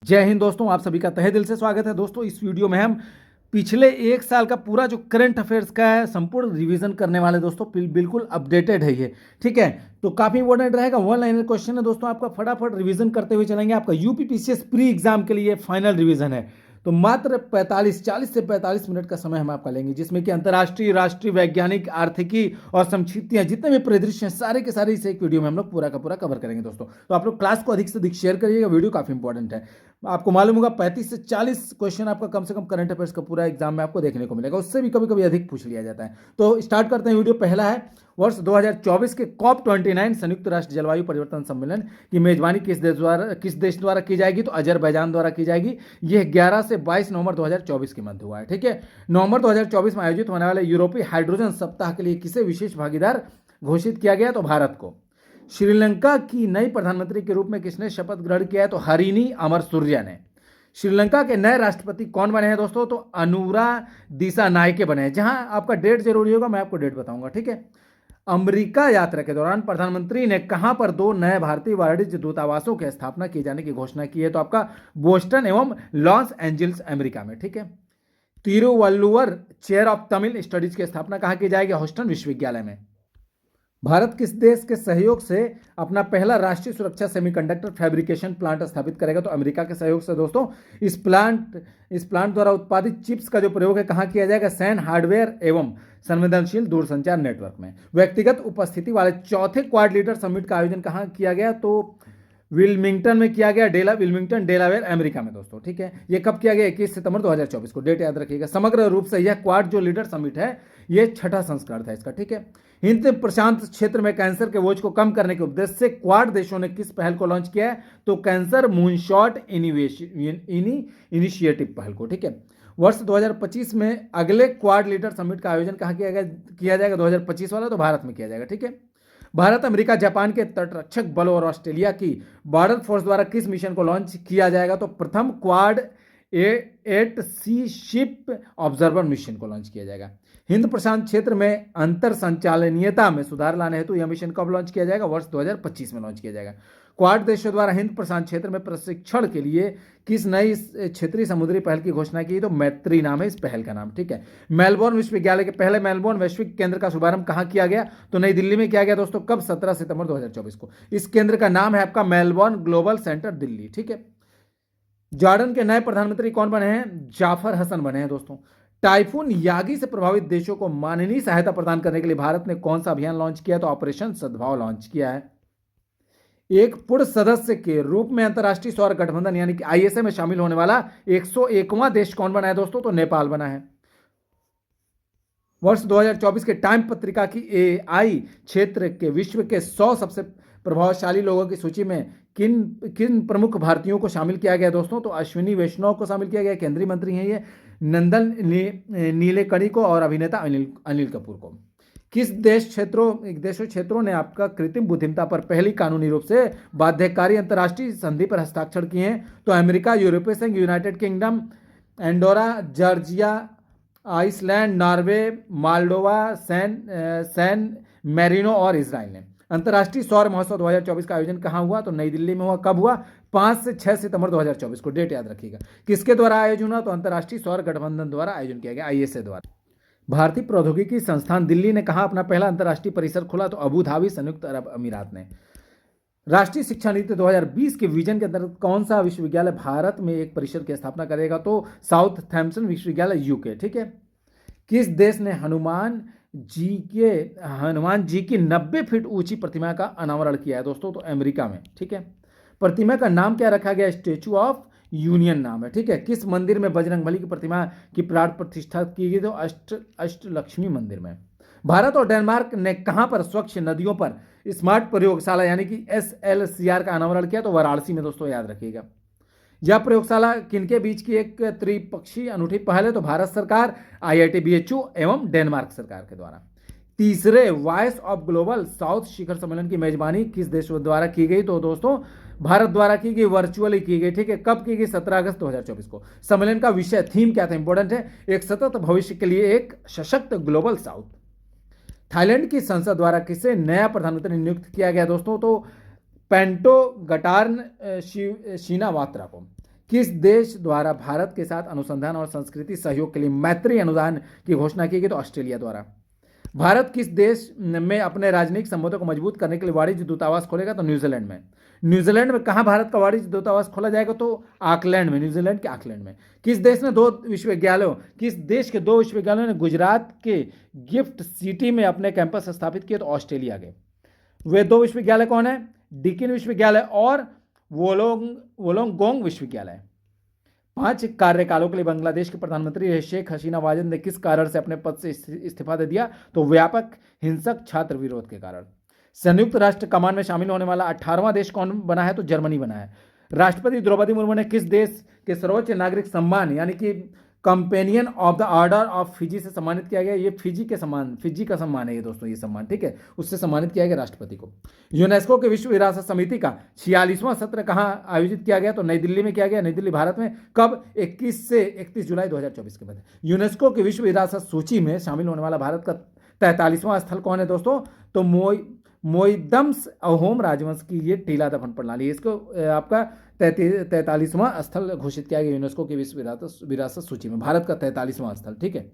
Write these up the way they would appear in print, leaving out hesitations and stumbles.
जय हिंद दोस्तों, आप सभी का तहे दिल से स्वागत है। दोस्तों, इस वीडियो में हम पिछले एक साल का पूरा जो करंट अफेयर्स का है संपूर्ण रिवीजन करने वाले दोस्तों। बिल्कुल अपडेटेड है ये, ठीक है। तो काफी इंपॉर्टेंट रहेगा, वन लाइनर क्वेश्चन है दोस्तों। आपका फटाफट रिवीजन करते हुए चलेंगे। आपका यूपीपीसीएस प्री एग्जाम के लिए फाइनल रिवीजन है, तो मात्र 40 से 45 मिनट का समय हम आपका लेंगे, जिसमें कि अंतर्राष्ट्रीय, राष्ट्रीय, वैज्ञानिक, आर्थिकी और संक्षिप्तियां जितने भी परिदृश्य हैं सारे के सारे इस एक वीडियो में हम लोग पूरा का पूरा कवर करेंगे दोस्तों। तो आप लोग क्लास को अधिक से अधिक शेयर करिएगा, वीडियो काफी इंपॉर्टेंट है। आपको मालूम होगा 35 से 40 क्वेश्चन आपका कम से कम करंट अफेयर्स का पूरा एग्जाम में आपको देखने को मिलेगा, उससे भी कभी कभी अधिक पूछ लिया जाता है। तो स्टार्ट करते हैं। वीडियो पहला है, वर्ष 2024 के COP29 संयुक्त राष्ट्र जलवायु परिवर्तन सम्मेलन की मेजबानी किस देश द्वारा की जाएगी? तो अजरबैजान द्वारा की जाएगी। यह 11 से 22 नवंबर 2024 के मध्य हुआ है, ठीक है। नवंबर 2024 में आयोजित होने वाले यूरोपीय हाइड्रोजन सप्ताह के लिए किसे विशेष भागीदार घोषित किया गया? तो भारत को। श्रीलंका की नई प्रधानमंत्री के रूप में किसने शपथ ग्रहण किया है? तो हरिनी अमरसूर्या ने। श्रीलंका के नए राष्ट्रपति कौन बने हैं दोस्तों? तो अनुरा दिसानायके बने हैं। जहां आपका डेट जरूरी होगा, मैं आपको डेट बताऊंगा, ठीक है। अमेरिका यात्रा के दौरान प्रधानमंत्री ने कहां पर 2 नए भारतीय वाणिज्य दूतावासों की स्थापना किए जाने की घोषणा की है? तो आपका बोस्टन एवं लॉस एंजल्स अमेरिका में, ठीक है। Thiruvalluvar chair of Tamil studies की स्थापना कहां की जाएगी? ह्यूस्टन विश्वविद्यालय में। भारत किस देश के सहयोग से अपना पहला राष्ट्रीय सुरक्षा सेमीकंडक्टर फैब्रिकेशन प्लांट स्थापित करेगा? तो अमेरिका के सहयोग से दोस्तों। इस प्लांट द्वारा उत्पादित चिप्स का जो प्रयोग है कहां किया जाएगा? सैन हार्डवेयर एवं संवेदनशील दूरसंचार नेटवर्क में। व्यक्तिगत उपस्थिति वाले चौथे क्वाड लीडर समिट का आयोजन कहां किया गया? तो विल्मिंगटन में किया गया, विल्मिंगटन डेलावेयर अमेरिका में दोस्तों, ठीक है। ये कब किया गया? 21 सितंबर 2024 को, डेट याद रखिएगा। समग्र रूप से यह क्वाड जो लीडर समिट है ये 6ठा संस्करण था इसका, ठीक है। हिंद प्रशांत क्षेत्र में कैंसर के बोझ को कम करने के उद्देश्य से क्वाड देशों ने किस पहल को लॉन्च किया है? तो कैंसर मूनशॉट इनिशिएटिव पहल को, ठीक है। वर्ष 2025 में अगले क्वाड लीडर समिट का आयोजन कहां किया जाएगा? 2025 वाला तो भारत में किया जाएगा, ठीक है। भारत, अमेरिका, जापान के तटरक्षक बल और ऑस्ट्रेलिया की बॉर्डर फोर्स द्वारा किस मिशन को लॉन्च किया जाएगा? तो प्रथम क्वाड 8 शिप ऑब्जर्वर मिशन को लॉन्च किया जाएगा। हिंद प्रशांत क्षेत्र में अंतर संचालनीयता में सुधार लाने हेतु यह मिशन कब लॉन्च किया जाएगा? वर्ष 2025 में लॉन्च किया जाएगा। क्वाड देशों द्वारा हिंद प्रशांत क्षेत्र में प्रशिक्षण के लिए किस नई क्षेत्रीय समुद्री पहल की घोषणा की? तो मैत्री नाम है इस पहल का नाम, ठीक है। मेलबोर्न विश्वविद्यालय के पहले मेलबोर्न वैश्विक केंद्र का शुभारंभ कहां किया गया? तो नई दिल्ली में किया गया दोस्तों। कब? 17 सितंबर 2024 को। इस केंद्र का नाम है आपका मेलबोर्न ग्लोबल सेंटर दिल्ली, ठीक है। जॉर्डन के नए प्रधानमंत्री कौन बने हैं? जाफर हसन बने हैं दोस्तों। टाइफून यागी से प्रभावित देशों को मानवीय सहायता प्रदान करने के लिए भारत ने कौन सा अभियान लॉन्च किया? तो ऑपरेशन सद्भाव लॉन्च किया है। एक पूर्ण सदस्य के रूप में अंतर्राष्ट्रीय सौर गठबंधन यानी कि आईएसए में शामिल होने वाला 101वां देश कौन बना है दोस्तों? तो नेपाल बना है। वर्ष 2024 के टाइम पत्रिका की एआई क्षेत्र के विश्व के 100 सबसे प्रभावशाली लोगों की सूची में किन किन प्रमुख भारतीयों को शामिल किया गया दोस्तों? तो अश्विनी वैष्णव को शामिल किया गया, केंद्रीय मंत्री हैं ये, नंदन नीलेकणी को और अभिनेता अनिल कपूर को। किस देशों क्षेत्रों ने आपका कृत्रिम बुद्धिमत्ता पर पहली कानूनी रूप से बाध्यकारी अंतर्राष्ट्रीय संधि पर हस्ताक्षर किए हैं? तो अमेरिका, यूरोपीय संघ, United Kingdom, Andorra, Georgia, Iceland, Norway, Moldova, San Marino और इजराइल ने। अंतर्राष्ट्रीय सौर महोत्सव 2024 का आयोजन कहां हुआ? तो नई दिल्ली में हुआ। कब हुआ? 5 से 6 सितंबर 2024 को, डेट याद रखिएगा। किसके द्वारा आयोजन हुआ? तो अंतर्राष्ट्रीय सौर गठबंधन द्वारा आयोजन किया गया, आईएसए द्वारा। भारतीय प्रौद्योगिकी संस्थान दिल्ली ने कहा अपना पहला अंतर्राष्ट्रीय परिसर खोला? तो अबू धाबी, संयुक्त अरब अमीरात ने। राष्ट्रीय शिक्षा नीति 2020 के विजन के अंतर्गत कौन सा विश्वविद्यालय भारत में एक परिसर की स्थापना करेगा? तो साउथ थैम्पसन विश्वविद्यालय, यूके, ठीक है। किस देश ने हनुमान जी की 90 फीट ऊंची प्रतिमा का अनावरण किया है दोस्तों? तो अमेरिका में, ठीक है। प्रतिमा का नाम क्या रखा गया? स्टैचू ऑफ यूनियन नाम है, ठीक है। किस मंदिर में बजरंगबली की प्रतिमा की प्राण प्रतिष्ठा की गई? तो अष्टलक्ष्मी मंदिर में। भारत और डेनमार्क ने कहां पर स्वच्छ नदियों पर स्मार्ट प्रयोगशाला यानी कि SLCR का अनावरण किया? तो वाराणसी में दोस्तों, याद रखिएगा। यह प्रयोगशाला किनके बीच की एक त्रिपक्षीय अनूठी पहल है? तो भारत सरकार, IIT BHU एवं डेनमार्क सरकार के द्वारा। तीसरे वॉइस ऑफ ग्लोबल साउथ शिखर सम्मेलन की मेजबानी किस देश द्वारा की गई? तो दोस्तों भारत द्वारा की गई, वर्चुअली की गई, ठीक है। कब की गई? 17 अगस्त 2024 को। सम्मेलन का विषय, थीम क्या था? इंपॉर्टेंट है, एक सतत भविष्य के लिए एक सशक्त ग्लोबल साउथ। थाईलैंड की संसद द्वारा किसे नया प्रधानमंत्री नियुक्त किया गया दोस्तों? तो पेंटो गटार्न शिनावात्रा को। किस देश द्वारा भारत के साथ अनुसंधान और संस्कृति सहयोग के लिए मैत्री अनुदान की घोषणा की गई? तो ऑस्ट्रेलिया द्वारा। भारत किस देश में अपने राजनयिक संबंधों को मजबूत करने के लिए वाणिज्य दूतावास खोलेगा? तो न्यूजीलैंड में। न्यूजीलैंड में कहाँ भारत का वाणिज्य दूतावास खोला जाएगा? तो ऑकलैंड में, न्यूजीलैंड के ऑकलैंड में। किस देश के दो विश्वविद्यालयों ने गुजरात के गिफ्ट सिटी में अपने कैंपस स्थापित किए? तो ऑस्ट्रेलिया के। वे दो विश्वविद्यालय कौन है? डिकिन विश्वविद्यालय और वोलोंगोंग विश्वविद्यालय। 5 कार्यकालों के लिए बांग्लादेश के प्रधानमंत्री रहे शेख हसीना वाजिद ने किस कारण से अपने पद से इस्तीफा दे दिया? तो व्यापक हिंसक छात्र विरोध के कारण। संयुक्त राष्ट्र कमान में शामिल होने वाला 18वां देश कौन बना है? तो जर्मनी बना है। राष्ट्रपति द्रौपदी मुर्मू ने किस देश के सर्वोच्च नागरिक सम्मान यानी कि companion of the order of Fiji से सम्मानित किया गया? ये फिजी का सम्मान है ये दोस्तों, ये सम्मान, ठीक है, उससे सम्मानित किया गया राष्ट्रपति को। यूनेस्को के विश्व विरासत समिति का 46वां सत्र कहाँ आयोजित किया गया? तो नई दिल्ली में किया गया, नई दिल्ली भारत में। कब? 21 से 31 जुलाई 2024 के बाद। यूनेस्को की विश्व विरासत सूची में शामिल होने वाला भारत का 43वां स्थल कौन है दोस्तों? तो मोइदम्स अहोम राजवंश की ये टीला दफन प्रणाली है, इसको आपका 43वां स्थल घोषित किया गया यूनेस्को की विश्व विरासत सूची में, भारत का 43वां स्थल, ठीक है।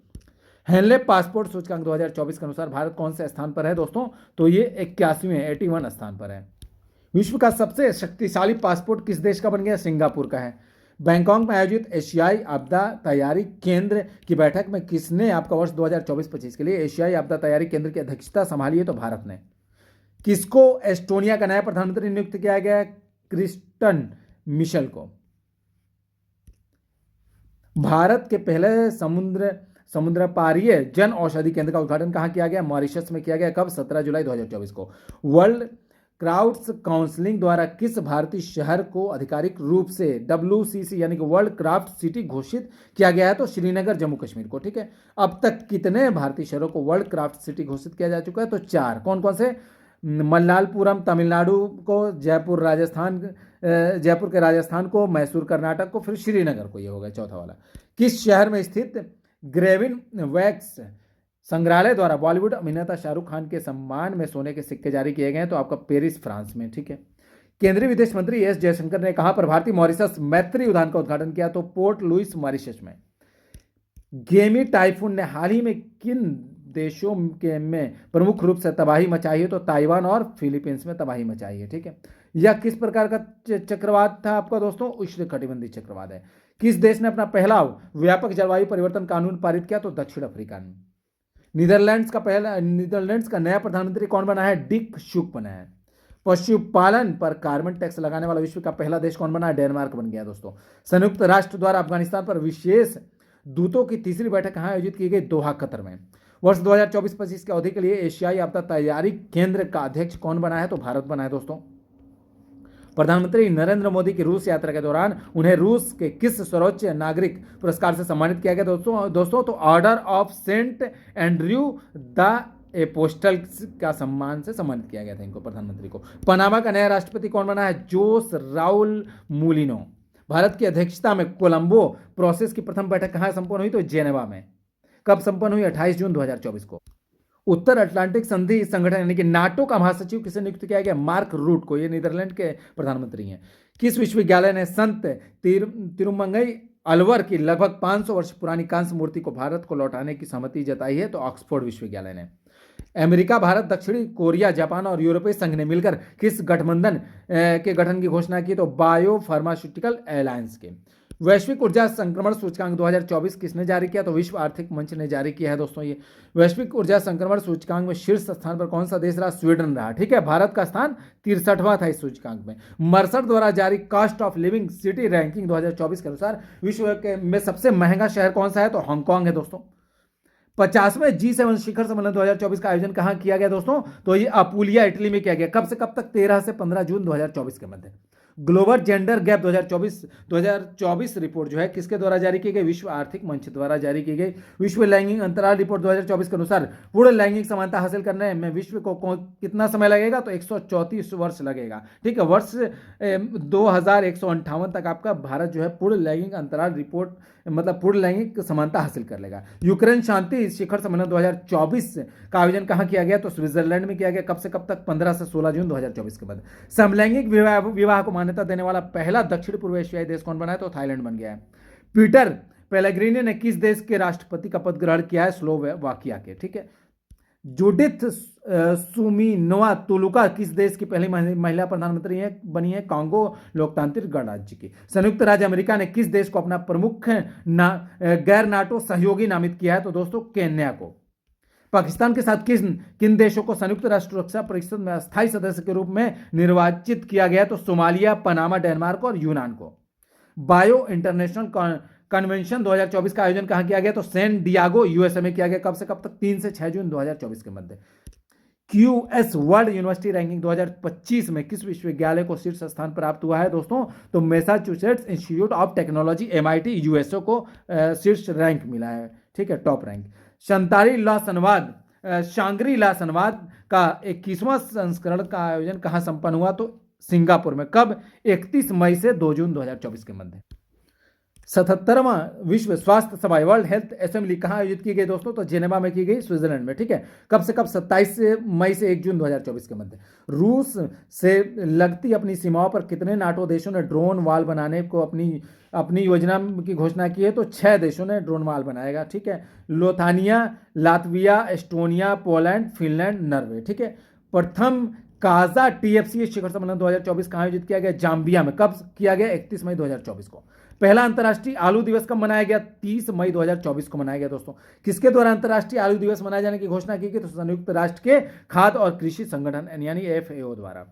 हेनले पासपोर्ट सूचकांक 2024 के अनुसार भारत कौन से स्थान पर है दोस्तों? तो ये 81वें स्थान पर है। विश्व का सबसे शक्तिशाली पासपोर्ट किस देश का बन गया? सिंगापुर का है। बैंकॉक में आयोजित एशियाई आपदा तैयारी केंद्र की बैठक में किसने आपका वर्ष 2024-25 के लिए एशियाई आपदा तैयारी केंद्र की अध्यक्षता संभाली है? तो भारत ने। किसको एस्टोनिया का नया प्रधानमंत्री नियुक्त किया गया है? क्रिस्टन मिशेल को। भारत के पहले समुद्र पारीय जन औषधि केंद्र का उद्घाटन कहां किया गया? मॉरिशस में किया गया। कब? 17 जुलाई 2024 को। वर्ल्ड क्राफ्ट्स काउंसिलिंग द्वारा किस भारतीय शहर को आधिकारिक रूप से WCC यानी कि वर्ल्ड क्राफ्ट सिटी घोषित किया गया है? तो श्रीनगर, जम्मू कश्मीर को, ठीक है। अब तक कितने भारतीय शहरों को वर्ल्ड क्राफ्ट सिटी घोषित किया जा चुका है? तो 4। कौन कौन से? मल्लालपुरम तमिलनाडु को, जयपुर के राजस्थान को, मैसूर कर्नाटक को, फिर श्रीनगर को, ये होगा चौथा वाला। किस शहर में स्थित ग्रेविन वैक्स संग्रहालय द्वारा बॉलीवुड अभिनेता शाहरुख खान के सम्मान में सोने के सिक्के जारी किए गए हैं? तो आपका पेरिस, फ्रांस में, ठीक है। केंद्रीय विदेश मंत्री एस जयशंकर ने कहां पर भारतीय मॉरिशस मैत्री उद्यान का उद्घाटन किया? तो पोर्ट लुइस, मॉरिशस में। गेमी टाइफून ने हाल ही में किन देशों के में प्रमुख रूप से तबाही मचाई है? तो ताइवान और फिलीपींस में तबाही मचाई है, ठीक है। यह किस प्रकार का चक्रवात था आपका दोस्तों? उष्णकटिबंधीय चक्रवात है। किस देश ने अपना पहला व्यापक जलवायु परिवर्तन कानून पारित किया? तो दक्षिण अफ्रीका ने। नीदरलैंड्स का नया प्रधानमंत्री कौन बना है? डिक शुक बना है। पशुपालन पर कार्बन टैक्स लगाने वाला विश्व का पहला देश कौन बना है? डेनमार्क बन गया दोस्तों। संयुक्त राष्ट्र द्वारा अफगानिस्तान पर विशेष दूतों की तीसरी बैठक कहां आयोजित की गई? दोहा, कतर में। वर्ष 2024-25 की अवधि के लिए एशियाई आपदा तैयारी केंद्र का अध्यक्ष कौन बना है? तो भारत बना है दोस्तों। प्रधानमंत्री नरेंद्र मोदी की रूस यात्रा के दौरान उन्हें रूस के किस सर्वोच्च नागरिक पुरस्कार से सम्मानित किया गया दोस्तों? तो order of Saint Andrew the Apostle का सम्मान से सम्मानित किया गया था इनको, प्रधानमंत्री को। पनामा का नया राष्ट्रपति कौन बना है? जोस राउल मूलिनो। भारत की अध्यक्षता में कोलंबो प्रोसेस की प्रथम बैठक कहां संपन्न हुई? तो जेनेवा में। कब संपन्न हुई? 28 जून 2024 को। उत्तर अटलांटिक संधि संगठन यानी कि नाटो का महासचिव किसे नियुक्त किया गया? मार्क रूट को। ये नीदरलैंड के प्रधानमंत्री हैं। किस विश्वविद्यालय ने संत तिरुमंगई अलवर की लगभग 500 वर्ष पुरानी कांस्य मूर्ति को भारत को लौटाने की सहमति जताई है? तो ऑक्सफोर्ड विश्वविद्यालय ने। अमेरिका, भारत, दक्षिणी कोरिया, जापान और यूरोपीय संघ ने मिलकर किस गठबंधन के गठन की घोषणा की? तो बायो फार्मास्यूटिकल अलायंस के। वैश्विक ऊर्जा संक्रमण सूचकांक 2024 किसने जारी किया? तो विश्व आर्थिक मंच ने जारी किया है दोस्तों। ये वैश्विक ऊर्जा संक्रमण सूचकांक में शीर्ष स्थान पर कौन सा देश रहा? स्वीडन रहा, ठीक है। भारत का स्थान 63वां था इस सूचकांक में। मर्सर द्वारा जारी cost of living city ranking 2024 के अनुसार विश्व में सबसे महंगा शहर कौन सा है? तो हांगकांग है दोस्तों। 50वें G7 शिखर सम्मेलन 2024 का आयोजन कहां किया गया दोस्तों? तो ये अपुलिया, इटली में किया गया। कब से कब तक? 13 से 15 जून 2024 के मध्य। ग्लोबल जेंडर गैप 2024 रिपोर्ट जो है किसके द्वारा जारी की गई? विश्व आर्थिक मंच द्वारा जारी की गई। विश्व लैंगिक अंतराल रिपोर्ट 2024 के अनुसार पूर्ण लैंगिक समानता हासिल करने में विश्व को कितना समय लगेगा? तो 134 वर्ष लगेगा, ठीक है। वर्ष 2158 तक आपका भारत जो है पूर्ण लैंगिक अंतराल रिपोर्ट मतलब पूर्ण लैंगिक समानता हासिल कर लेगा। यूक्रेन शांति शिखर सम्मेलन 2024 का आयोजन कहां किया गया? तो स्विट्जरलैंड में किया गया। कब से कब तक? 15 से 16 जून 2024 के बाद। समलैंगिक विवाह को मान्यता देने वाला पहला दक्षिण पूर्व एशियाई देश कौन बना है? तो थाईलैंड बन गया है। पीटर पेलेग्रिनी ने किस देश के राष्ट्रपति का पद ग्रहण किया है? स्लोवाकिया के। ठीक है। जूडिथ सुमिनोवा तुलुका किस देश की पहली महिला प्रधानमंत्री बनी है? कांगो लोकतांत्रिक गणराज्य की। संयुक्त राज्य अमेरिका ने किस देश को अपना प्रमुख गैर नाटो सहयोगी नामित किया है? तो दोस्तों केन्या को। पाकिस्तान के साथ किन देशों को संयुक्त राष्ट्र सुरक्षा परिषद में अस्थायी सदस्य के रूप में निर्वाचित किया गया? तो सोमालिया, पनामा, डेनमार्क और यूनान को। बायो इंटरनेशनल कन्वेंशन 2024 का आयोजन कहां किया गया? तो सैन डियागो यूएसए में किया गया। कब से कब तक? 3 से 6 जून 2024 के मध्य। क्यूएस वर्ल्ड यूनिवर्सिटी रैंकिंग 2025 में किस विश्वविद्यालय को शीर्ष स्थान प्राप्त हुआ है दोस्तों? तो Massachusetts institute of technology MIT USA को शीर्ष रैंक मिला है। ठीक है, टॉप रैंक। शांग्री ला संवाद का 21वां संस्करण का आयोजन कहां संपन्न हुआ? तो सिंगापुर में। कब? 31 मई से 2 जून 2024 के मध्य। 77वां विश्व स्वास्थ्य सभा वर्ल्ड हेल्थ असेंबली कहां आयोजित की गई दोस्तों? तो जेनेवा में की गई, स्विट्जरलैंड में। ठीक है। कब से कब? 27 मई से 1 जून 2024 के मध्य। रूस से लगती अपनी सीमाओं पर कितने नाटो देशों ने ड्रोन वाल बनाने को अपनी योजना की घोषणा की है? तो 6 देशों ने ड्रोन वाल बनाएगा। ठीक है। Lithuania, Latvia, Estonia, Poland, Finland, Norway. ठीक है। प्रथम काजा TFC शिखर सम्मेलन 2024 कहां आयोजित किया गया? जाम्बिया में। कब किया गया? 31 मई 2024 को। पहला अंतर्राष्ट्रीय आलू दिवस कब मनाया गया? 30 मई 2024 को मनाया गया दोस्तों। किसके द्वारा अंतर्राष्ट्रीय आलू दिवस मनाए जाने की घोषणा की गई? तो संयुक्त राष्ट्र के खाद्य और कृषि संगठन यानी FAO द्वारा।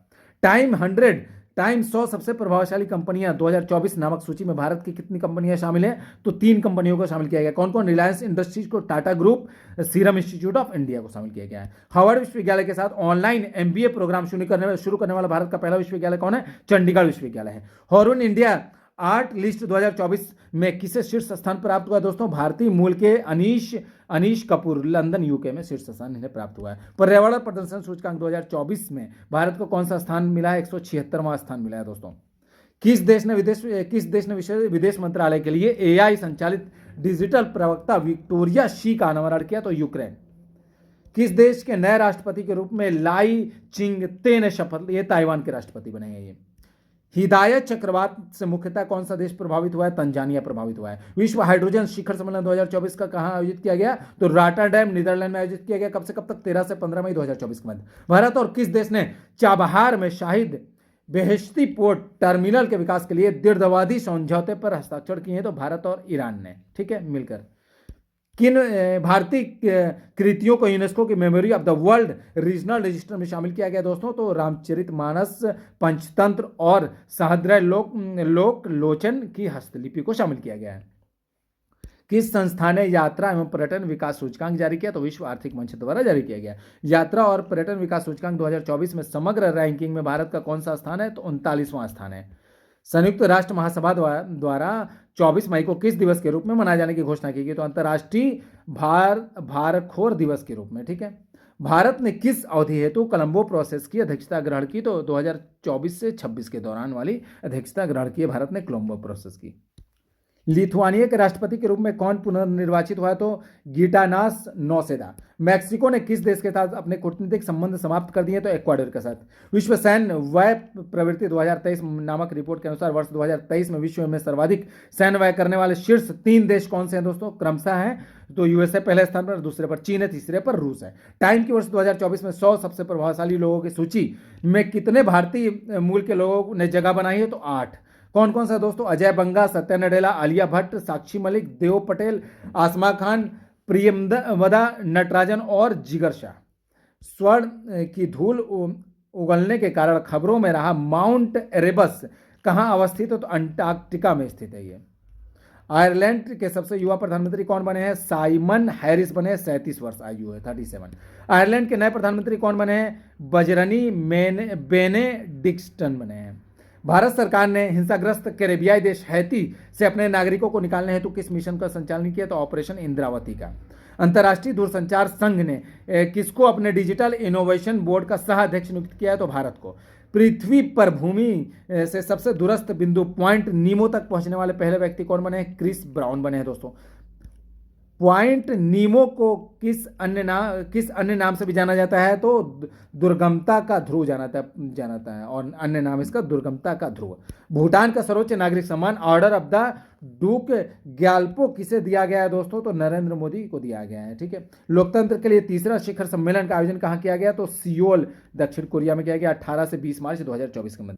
टाइम 100 सबसे प्रभावशाली कंपनियां 2024 नामक सूची में भारत की कितनी कंपनियां शामिल हैं? तो 3 कंपनियों को शामिल किया गया। कौन कौन? रिलायंस इंडस्ट्रीज को, Tata group, serum institute of India को शामिल किया गया है। हार्वर्ड विश्वविद्यालय के साथ ऑनलाइन MBA प्रोग्राम शुरू करने वाला भारत का पहला विश्वविद्यालय कौन है? चंडीगढ़ विश्वविद्यालय है। हॉर्न इंडिया आर्ट लिस्ट 2024 में किसे शीर्ष स्थान प्राप्त हुआ दोस्तों? भारतीय मूल के अनीश कपूर, लंदन UK में शीर्ष स्थान इन्हें प्राप्त हुआ है। पर्यावरण प्रदर्शन सूचकांक 2024 में भारत को कौन सा स्थान मिला है? 176वां स्थान मिला है दोस्तों। किस देश ने विदेश मंत्रालय के लिए AI संचालित डिजिटल प्रवक्ता विक्टोरिया शी का अनावरण किया? तो यूक्रेन। किस देश के नए राष्ट्रपति के रूप में लाई चिंगते ने शपथ ली? ताइवान के राष्ट्रपति बने हैं ये। हिदायत चक्रवात से मुख्यतः कौन सा देश प्रभावित हुआ है? तंजानिया प्रभावित हुआ है। विश्व हाइड्रोजन शिखर सम्मेलन 2024 का कहां आयोजित किया गया? तो रॉटरडैम, नीदरलैंड में आयोजित किया गया। कब से कब तक? 13 से 15 मई 2024 के मध्य। भारत और किस देश ने चाबहार में शाहिद बेहेश्ती पोर्ट टर्मिनल के विकास के लिए दीर्घावधि समझौते पर हस्ताक्षर किए हैं? तो भारत और ईरान ने। ठीक है, मिलकर। किन भारतीय कृतियों को यूनेस्को की memory of the world regional register में शामिल किया गया दोस्तों? तो रामचरितमानस, पंचतंत्र और सहस्त्र लोक लोचन की हस्तलिपि को शामिल किया गया है। किस संस्था ने यात्रा एवं पर्यटन विकास सूचकांक जारी किया? तो विश्व आर्थिक मंच द्वारा जारी किया गया। यात्रा और पर्यटन विकास सूचकांक 2024 में समग्र रैंकिंग में भारत का कौन सा स्थान है? तो 39वां स्थान है। संयुक्त राष्ट्र महासभा द्वारा 24 मई को किस दिवस के रूप में मनाए जाने की घोषणा की गई? तो अंतर्राष्ट्रीय भारखोर दिवस के रूप में। ठीक है। भारत ने किस अवधि हेतु कोलंबो प्रोसेस की अध्यक्षता ग्रहण की? तो 2024 से 26 के दौरान वाली अध्यक्षता ग्रहण की भारत ने कोलंबो प्रोसेस की। लिथुआनिया के राष्ट्रपति के रूप में कौन पुनर्निर्वाचित हुआ? तो गिटानास नौसेदा। मैक्सिको ने किस देश के साथ अपने कूटनीतिक संबंध समाप्त कर दिए? तो इक्वाडोर के साथ। विश्व सैन्य व्यय प्रवृत्ति 2023 नामक रिपोर्ट के अनुसार वर्ष 2023 में विश्व में सर्वाधिक सैन्य व्यय करने वाले शीर्ष 3 देश कौन से हैं दोस्तों? क्रमशः हैं तो यूएसए पहले स्थान पर, दूसरे पर चीन है, तीसरे पर रूस है। टाइम की वर्ष 2024 में 100 सबसे प्रभावशाली लोगों की सूची में कितने भारतीय मूल के लोगों ने जगह बनाई है? तो 8। कौन कौन सा दोस्तों? अजय बंगा, सत्या नडेला, आलिया भट्ट, साक्षी मलिक, देव पटेल, आसमा खान, प्रियमवदा नटराजन और जिगर शाह। स्वर्ण की धूल उगलने के कारण खबरों में रहा माउंट एरेबस कहां अवस्थित है? तो अंटार्कटिका में स्थित है ये। आयरलैंड के सबसे युवा प्रधानमंत्री कौन बने हैं? साइमन हैरिस बने हैं, 37 वर्ष आयु है, 37। आयरलैंड के नए प्रधानमंत्री कौन बने हैं? बजरनी बेनेडिक्टन बने हैं। भारत सरकार ने हिंसाग्रस्त कैरेबियाई देश हैती से अपने नागरिकों को निकालने हेतु किस मिशन का संचालन किया? तो ऑपरेशन इंद्रावती का। अंतर्राष्ट्रीय दूरसंचार संघ ने किसको अपने डिजिटल इनोवेशन बोर्ड का सह अध्यक्ष नियुक्त किया है? तो भारत को। पृथ्वी पर भूमि से सबसे दूरस्थ बिंदु पॉइंट नीमो तक पहुंचने वाले पहले व्यक्ति कौन बने हैं? क्रिस ब्राउन बने हैं दोस्तों। पॉइंट नीमो को किस अन्य नाम से भी जाना जाता है? तो दुर्गमता का ध्रुव जानाता है, और अन्य नाम इसका दुर्गमता का ध्रुव। भूटान का सर्वोच्च नागरिक सम्मान ऑर्डर ऑफ द डूक ग्याल्पो किसे दिया गया है दोस्तों? तो नरेंद्र मोदी को दिया गया है। ठीक है। लोकतंत्र के लिए तीसरा शिखर सम्मेलन का आयोजन कहाँ किया गया? तो सियोल दक्षिण कोरिया में किया गया 18 से 20 मार्च 2024 के मध्य।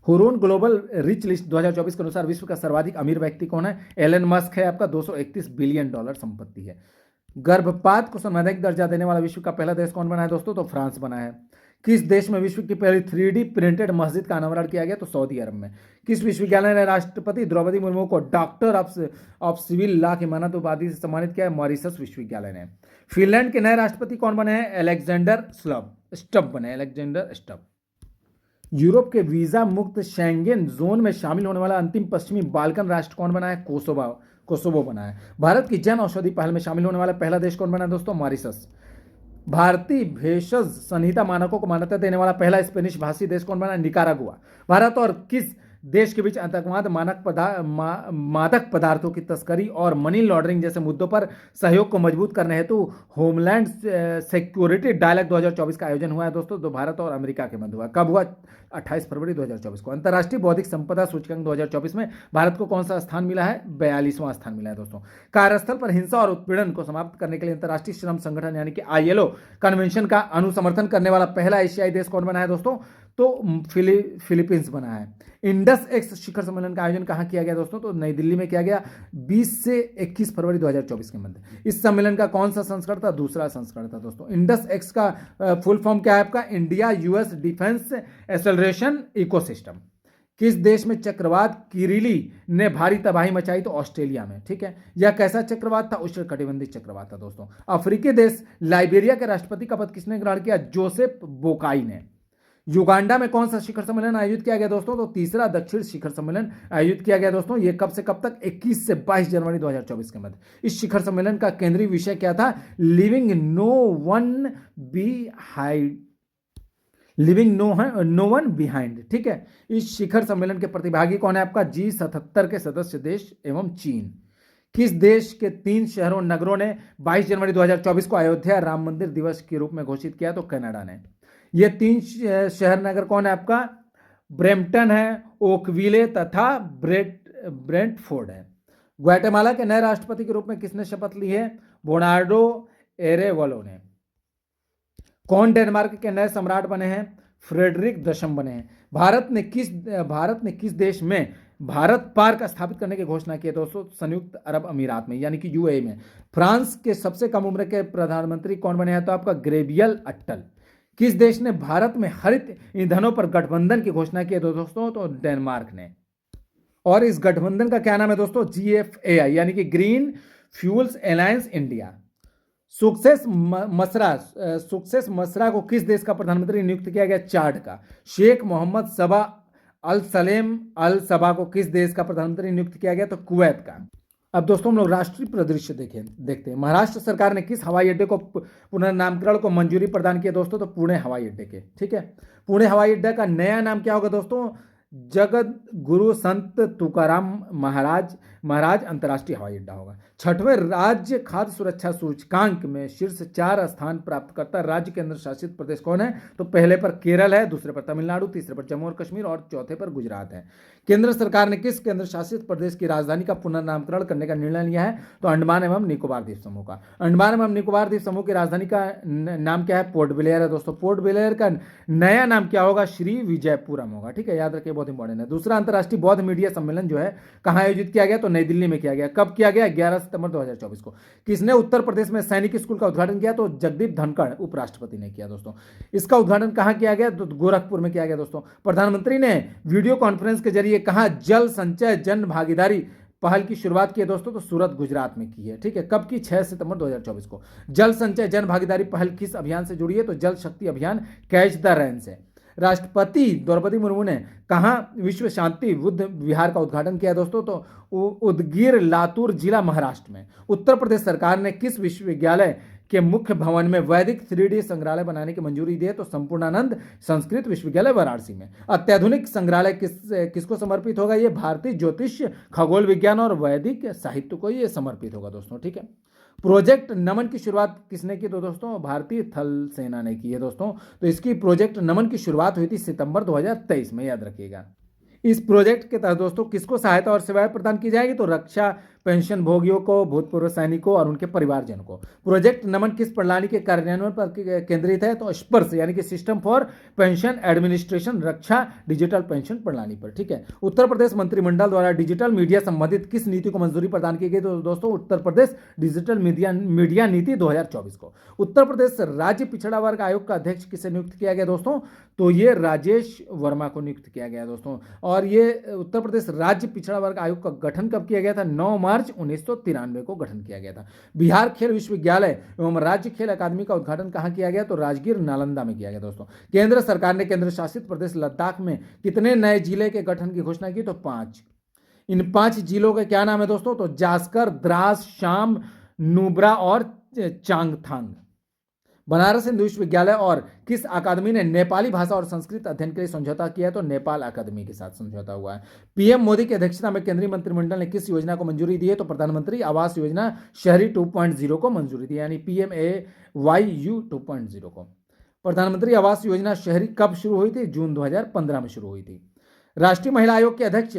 हुरून ग्लोबल रिच लिस्ट 2024 के अनुसार विश्व का सर्वाधिक अमीर व्यक्ति कौन है? एलन मस्क है, आपका 231 बिलियन डॉलर संपत्ति है। गर्भपात को संवैधानिक दर्जा देने वाला विश्व का पहला देश कौन बना है दोस्तों? तो फ्रांस बना है। किस देश में विश्व की पहली 3D प्रिंटेड मस्जिद का अनावरण किया गया? तो सऊदी अरब में। किस विश्वविद्यालय ने राष्ट्रपति द्रौपदी मुर्मू को डॉक्टर ऑफ सिविल लॉ की मानद उपाधि से सम्मानित किया है? मॉरिशस विश्वविद्यालय ने। फिनलैंड के नए राष्ट्रपति कौन बने हैं? अलेक्जेंडर स्टब बने, अलेक्जेंडर स्टब। यूरोप के वीजा मुक्त शेंगेन जोन में शामिल होने वाला अंतिम पश्चिमी बाल्कन राष्ट्र कौन बना है? कोसोवो बना है। भारत की जन औषधि पहल में शामिल होने वाला पहला देश कौन बना है दोस्तों? मॉरिशस। भारतीय भेषज संहिता मानकों को मान्यता देने वाला पहला स्पेनिश भाषी देश कौन बना है? निकारागुआ। भारत और किस देश के बीच आतंकवाद, मादक पदार्थों की तस्करी और मनी लॉन्ड्रिंग जैसे मुद्दों पर सहयोग को मजबूत करने हेतु होमलैंड सिक्योरिटी डायलॉग 2024 का आयोजन हुआ है दोस्तों? तो भारत और अमेरिका के मध्य हुआ। कब हुआ? 28 फरवरी 2024 को। अंतर्राष्ट्रीय बौद्धिक संपदा सूचकांक 2024 में भारत को कौन सा स्थान मिला है? 42वां स्थान मिला है दोस्तों। कार्यस्थल पर हिंसा और उत्पीड़न को समाप्त करने के लिए अंतर्राष्ट्रीय श्रम संगठन यानी कि ILO कन्वेंशन का अनुसमर्थन करने वाला पहला एशियाई देश कौन बना है दोस्तों? तो फिलीपींस बना है। इंडस एक्स शिखर सम्मेलन का आयोजन कहाँ किया गया दोस्तों? तो नई दिल्ली में किया गया 20 से 21 फरवरी 2024 के मध्य। इस सम्मेलन का कौन सा संस्करण था? दूसरा संस्करण था दोस्तों। इंडस एक्स का फुल फॉर्म क्या है आपका? India US defence acceleration ecosystem. किस देश में चक्रवात किरिली ने भारी तबाही मचाई? तो ऑस्ट्रेलिया में। ठीक है। यह कैसा चक्रवात था? उष्णकटिबंधीय चक्रवात था दोस्तों। अफ्रीकी देश लाइबेरिया के राष्ट्रपति का पद किसने ग्रहण किया? जोसेफ बोकाई ने। युगांडा में कौन सा शिखर सम्मेलन आयोजित किया गया दोस्तों? तो तीसरा दक्षिण शिखर सम्मेलन आयोजित किया गया दोस्तों। ये कब से कब तक? 21 से 22 जनवरी 2024 के मध्य। इस शिखर सम्मेलन का केंद्रीय विषय क्या था? Living no one behind. ठीक है। इस शिखर सम्मेलन के प्रतिभागी कौन है आपका? G77 के सदस्य देश एवं चीन। किस देश के 3 शहरों नगरों ने 22 जनवरी 2024 को अयोध्या राम मंदिर दिवस के रूप में घोषित किया? तो कनाडा ने। ये 3 शहर नगर कौन है आपका? ब्रैम्पटन है, ओकविले तथा ब्रेंटफोर्ड है। ग्वाटेमाला के नए राष्ट्रपति के रूप में किसने शपथ ली है? बोनार्डो एरेवलो ने। कौन डेनमार्क के नए सम्राट बने हैं? फ्रेडरिक 10 बने हैं। भारत ने किस देश में भारत पार्क स्थापित करने की घोषणा की है दोस्तों? संयुक्त अरब अमीरात में यानी कि UAE में। फ्रांस के सबसे कम उम्र के प्रधानमंत्री कौन बने हैं? तो आपका गैब्रियल अट्टल। किस देश ने भारत में हरित ईंधनों पर गठबंधन की घोषणा की है दोस्तों? तो डेनमार्क ने। और इस गठबंधन का क्या नाम है दोस्तों? GFAI यानी कि green fuels alliance India. Success मसरा को किस देश का प्रधानमंत्री नियुक्त किया गया? चाड का। शेख मोहम्मद सबा अल सलेम अल सबा को किस देश का प्रधानमंत्री नियुक्त किया गया? तो कुवैत का। अब दोस्तों हम लोग राष्ट्रीय परिदृश्य देखते हैं। महाराष्ट्र सरकार ने किस हवाई अड्डे को पुनर्नामकरण को मंजूरी प्रदान की दोस्तों? तो पुणे हवाई अड्डे के। ठीक है। पुणे हवाई अड्डा का नया नाम क्या होगा दोस्तों? जगत गुरु संत तुकाराम महाराज अंतर्राष्ट्रीय हवाई अड्डा होगा। 6वें राज्य खाद्य सुरक्षा सूचकांक में शीर्ष 4 स्थान प्राप्त करता राज्य केंद्र शासित प्रदेश कौन है? तो पहले पर केरल है, दूसरे पर तमिलनाडु, तीसरे पर जम्मू और कश्मीर और चौथे पर गुजरात है। केंद्र सरकार ने किस केंद्र शासित प्रदेश की राजधानी का पुनर्नामकरण करने का निर्णय लिया है? तो अंडमान एवं निकोबार द्वीप समूह का। अंडमान एवं निकोबार द्वीप समूह की राजधानी का नाम क्या है? पोर्ट ब्लेयर है दोस्तों। पोर्ट ब्लेयर का नया नाम क्या होगा? श्री विजयपुरम होगा। ठीक है। याद रखिए, बहुत इंपॉर्टेंट है। दूसरा अंतर्राष्ट्रीय बौद्ध मीडिया सम्मेलन जो है कहाँ आयोजित किया गया? तो नई दिल्ली में किया गया। कब किया गया? 11 सितंबर 2024 को। किसने उत्तर प्रदेश में सैनिक स्कूल का उद्घाटन किया? तो जगदीप धनखड़ उपराष्ट्रपति ने किया दोस्तों। इसका उद्घाटन कहाँ किया गया? तो गोरखपुर में किया गया दोस्तों। प्रधानमंत्री ने वीडियो कॉन्फ्रेंस के जरिए कहा जल संचय जन भागीदारी पहल की शुरुआत की है दोस्तों? तो सूरत गुजरात में की है। ठीक है। कब की? 6 सितंबर 2024 को। जल संचय जन भागीदारी पहल किस अभियान से जुड़ी है? तो जल शक्ति अभियान कैच द रेन से। राष्ट्रपति द्रौपदी मुर्मू ने कहाँ विश्व शांति बुद्ध विहार का उद्घाटन किया दोस्तों? तो उदगीर लातूर जिला महाराष्ट्र में। उत्तर प्रदेश सरकार ने किस विश्वविद्यालय के मुख्य भवन में वैदिक 3D संग्रहालय बनाने की मंजूरी दी है? तो संपूर्णानंद संस्कृत विश्वविद्यालय वाराणसी में। अत्याधुनिक संग्रहालय किसको समर्पित होगा? ये भारतीय ज्योतिष खगोल विज्ञान और वैदिक साहित्य को ये समर्पित होगा दोस्तों। ठीक है। प्रोजेक्ट नमन की शुरुआत किसने की? तो दोस्तों भारतीय थल सेना ने की है दोस्तों। तो इसकी प्रोजेक्ट नमन की शुरुआत हुई थी सितंबर 2023 में, याद रखिएगा। इस प्रोजेक्ट के तहत दोस्तों किसको सहायता और सेवाएं प्रदान की जाएगी? तो रक्षा पेंशन भोगियों को, भूतपूर्व सैनिकों और उनके परिवारजन को। प्रोजेक्ट नमन किस प्रणाली के कार्यान्वयन पर केंद्रित है? तो स्पर्श यानी कि system for pension administration, Raksha digital pension प्रणाली पर। ठीक है। उत्तर प्रदेश मंत्रिमंडल द्वारा डिजिटल मीडिया संबंधित किस नीति को मंजूरी प्रदान की गई? तो दोस्तों उत्तर प्रदेश डिजिटल मीडिया नीति 2024 को। उत्तर प्रदेश राज्य पिछड़ा वर्ग आयोग का अध्यक्ष किसे नियुक्त किया गया दोस्तों? तो ये राजेश वर्मा को नियुक्त किया गया दोस्तों। और ये उत्तर प्रदेश राज्य पिछड़ा वर्ग आयोग का गठन कब किया गया था? 9 मार्च 1993 को गठन किया गया था। बिहार खेल विश्वविद्यालय एवं राज्य खेल अकादमी का उद्घाटन कहाँ किया गया? तो राजगीर नालंदा में किया गया दोस्तों। केंद्र सरकार ने केंद्र शासित प्रदेश लद्दाख में कितने नए जिले के गठन की घोषणा की? तो 5। इन 5 जिलों के क्या नाम है दोस्तों? तो जास्कर, द्रास, शाम, नुब्रा और चांगथांग। बनारस हिंदू विश्वविद्यालय और किस अकादमी ने नेपाली भाषा और संस्कृत अध्ययन के लिए समझौता किया है? तो नेपाल अकादमी के साथ समझौता हुआ है। पीएम मोदी की अध्यक्षता में केंद्रीय मंत्रिमंडल ने किस योजना को मंजूरी दी है? तो प्रधानमंत्री आवास योजना शहरी 2.0 को मंजूरी दी, यानी PMAYU 2.0 को। प्रधानमंत्री आवास योजना शहरी कब शुरू हुई थी? जून 2015 में शुरू हुई थी। राष्ट्रीय महिला आयोग के अध्यक्ष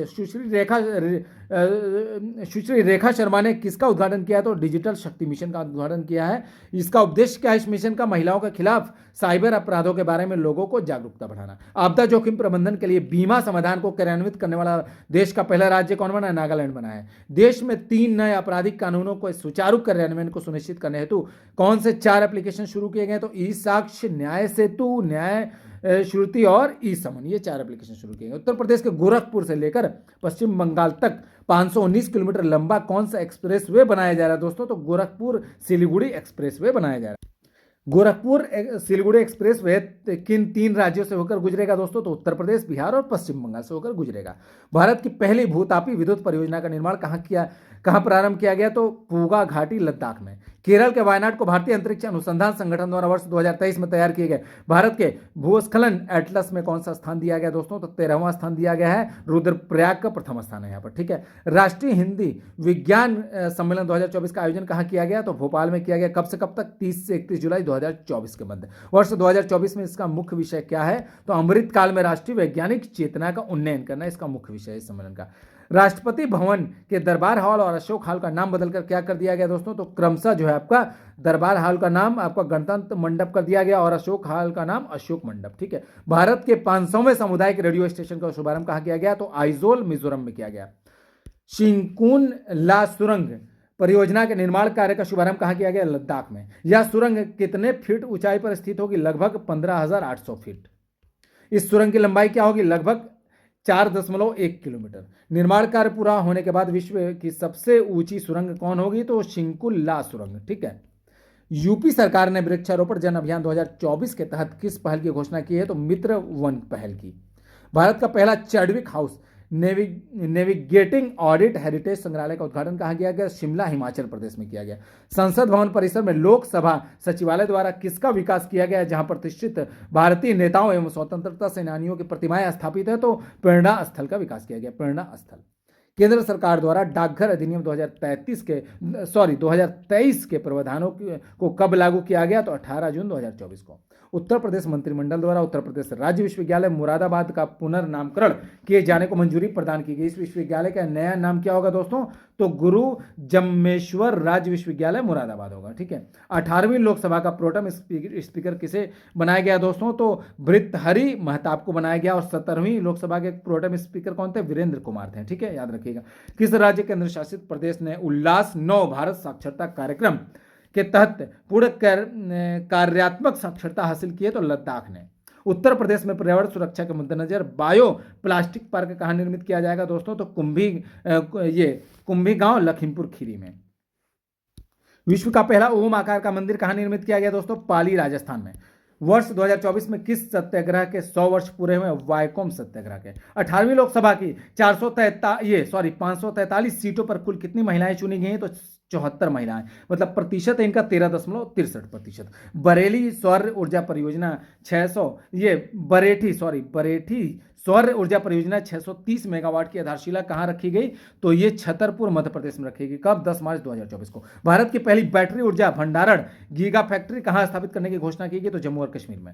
सुश्री रेखा शर्मा ने किसका उद्घाटन किया? तो डिजिटल शक्ति मिशन का उद्घाटन किया है। इसका उद्देश्य क्या है इस मिशन का? महिलाओं के खिलाफ साइबर अपराधों के बारे में लोगों को जागरूकता बढ़ाना। आपदा जोखिम प्रबंधन के लिए बीमा समाधान को क्रियान्वित करने वाला देश का पहला राज्य कौन बना है? नागालैंड बना है। देश में 3 नए आपराधिक कानूनों को सुचारू कार्यान्वयन को सुनिश्चित करने हेतु कौन से 4 एप्लीकेशन शुरू किए गए? तो ई साक्ष्य, न्याय सेतु, न्याय श्रुति और ई समन, ये 4 एप्लीकेशन शुरू किए गए। उत्तर प्रदेश के गोरखपुर से लेकर पश्चिम बंगाल तक 519 किलोमीटर लंबा कौन सा एक्सप्रेस वे बनाया जा रहा है दोस्तों? तो गोरखपुर सिलीगुड़ी एक्सप्रेस वे बनाया जा रहा है। गोरखपुर सिलीगुड़ी एक्सप्रेस वे किन 3 राज्यों से होकर गुजरेगा दोस्तों? तो उत्तर प्रदेश, बिहार और पश्चिम बंगाल से होकर गुजरेगा। भारत की पहली भूतापी विद्युत परियोजना का निर्माण कहाँ प्रारंभ किया गया? तो पूगा घाटी, लद्दाख में। केरल के वायनाड को भारतीय अंतरिक्ष अनुसंधान संगठन द्वारा वर्ष 2023 में तैयार किए गए भारत के भूस्खलन एटलस में कौन सा स्थान दिया गया दोस्तों? तो 13वां स्थान दिया गया है। रुद्रप्रयाग का प्रथम स्थान है यहाँ पर। ठीक है। राष्ट्रीय हिंदी विज्ञान सम्मेलन 2024 का आयोजन कहाँ किया गया? तो भोपाल में किया गया। कब से कब तक? 30 से 31 जुलाई 2024 के मध्य। वर्ष 2024 में इसका मुख्य विषय क्या है? तो अमृत काल में राष्ट्रीय वैज्ञानिक चेतना का उन्नयन करना, इसका मुख्य विषय है इस सम्मेलन का। राष्ट्रपति भवन के दरबार हॉल और अशोक हॉल का नाम बदलकर क्या कर दिया गया दोस्तों? तो क्रमशः जो है आपका दरबार हॉल का नाम आपका गणतंत्र मंडप कर दिया गया और अशोक हॉल का नाम अशोक मंडप। ठीक है। भारत के 500वें सामुदायिक रेडियो स्टेशन का शुभारंभ कहाँ किया गया? तो आइजोल, मिजोरम में किया गया। शिंकुन ला सुरंग परियोजना के निर्माण कार्य का शुभारंभ कहाँ किया गया? लद्दाख में। यह सुरंग कितने फीट ऊंचाई पर स्थित होगी? लगभग 15,800 फीट। इस सुरंग की लंबाई क्या होगी? लगभग 4.1 किलोमीटर। निर्माण कार्य पूरा होने के बाद विश्व की सबसे ऊंची सुरंग कौन होगी? तो शिंकुल ला सुरंग। ठीक है। यूपी सरकार ने वृक्षारोपण जन अभियान 2024 के तहत किस पहल की घोषणा की है? तो मित्र वन पहल की। भारत का पहला Chadwick house navigating audit heritage संग्रहालय का उद्घाटन कहाँ किया गया? शिमला, हिमाचल प्रदेश में किया गया। संसद भवन परिसर में लोकसभा सचिवालय द्वारा किसका विकास किया गया? जहां प्रतिष्ठित भारतीय नेताओं एवं स्वतंत्रता सेनानियों की प्रतिमाएं स्थापित है, तो प्रेरणा स्थल का विकास किया गया। प्रेरणा स्थल। केंद्र सरकार द्वारा डाकघर अधिनियम 2023 के प्रावधानों को कब लागू किया गया? तो 18 जून 2024 को। उत्तर प्रदेश मंत्रिमंडल द्वारा उत्तर प्रदेश राज्य विश्वविद्यालय मुरादाबाद का पुनर्नामकरण किए जाने को मंजूरी प्रदान की गई। इस विश्वविद्यालय का नया नाम क्या होगा दोस्तों? तो गुरु जम्मेश्वर राज्य विश्वविद्यालय मुरादाबाद होगा। ठीक है। 18वीं लोकसभा का प्रोटेम स्पीकर किसे बनाया गया दोस्तों? तो भृतहरि महताब को बनाया गया। और 17वीं लोकसभा के प्रोटेम स्पीकर कौन थे? वीरेंद्र कुमार थे। ठीक है, याद रखिएगा। किस राज्य केंद्र शासित प्रदेश ने उल्लास 9 भारत साक्षरता कार्यक्रम के तहत पूर्ण कार्यात्मक साक्षरता हासिल की है? तो लद्दाख ने। उत्तर प्रदेश में पर्यावरण सुरक्षा के मद्देनजर बायो प्लास्टिक पार्क कहाँ निर्मित किया जाएगा दोस्तों? तो कुंभी गांव, लखीमपुर खीरी में। विश्व का पहला ओम आकार का मंदिर कहाँ निर्मित किया गया दोस्तों? पाली, राजस्थान में। वर्ष 2024 में किस सत्याग्रह के 100 वर्ष पूरे हुए? वायकोम सत्याग्रह के। 18वीं लोकसभा की 543 सीटों पर कुल कितनी महिलाएं चुनी गई हैं? तो 74 महिलाएं, मतलब प्रतिशत है इनका 13.63%। बरेली सौर ऊर्जा परियोजना 600, ये बरेठी सौर ऊर्जा परियोजना 630 मेगावाट की आधारशिला कहां रखी गई? तो ये छतरपुर मध्य प्रदेश में रखी गई। कब? 10 मार्च 2024 को। भारत की पहली बैटरी ऊर्जा भंडारण गीगा फैक्ट्री कहां स्थापित करने की घोषणा की गई? तो जम्मू और कश्मीर में।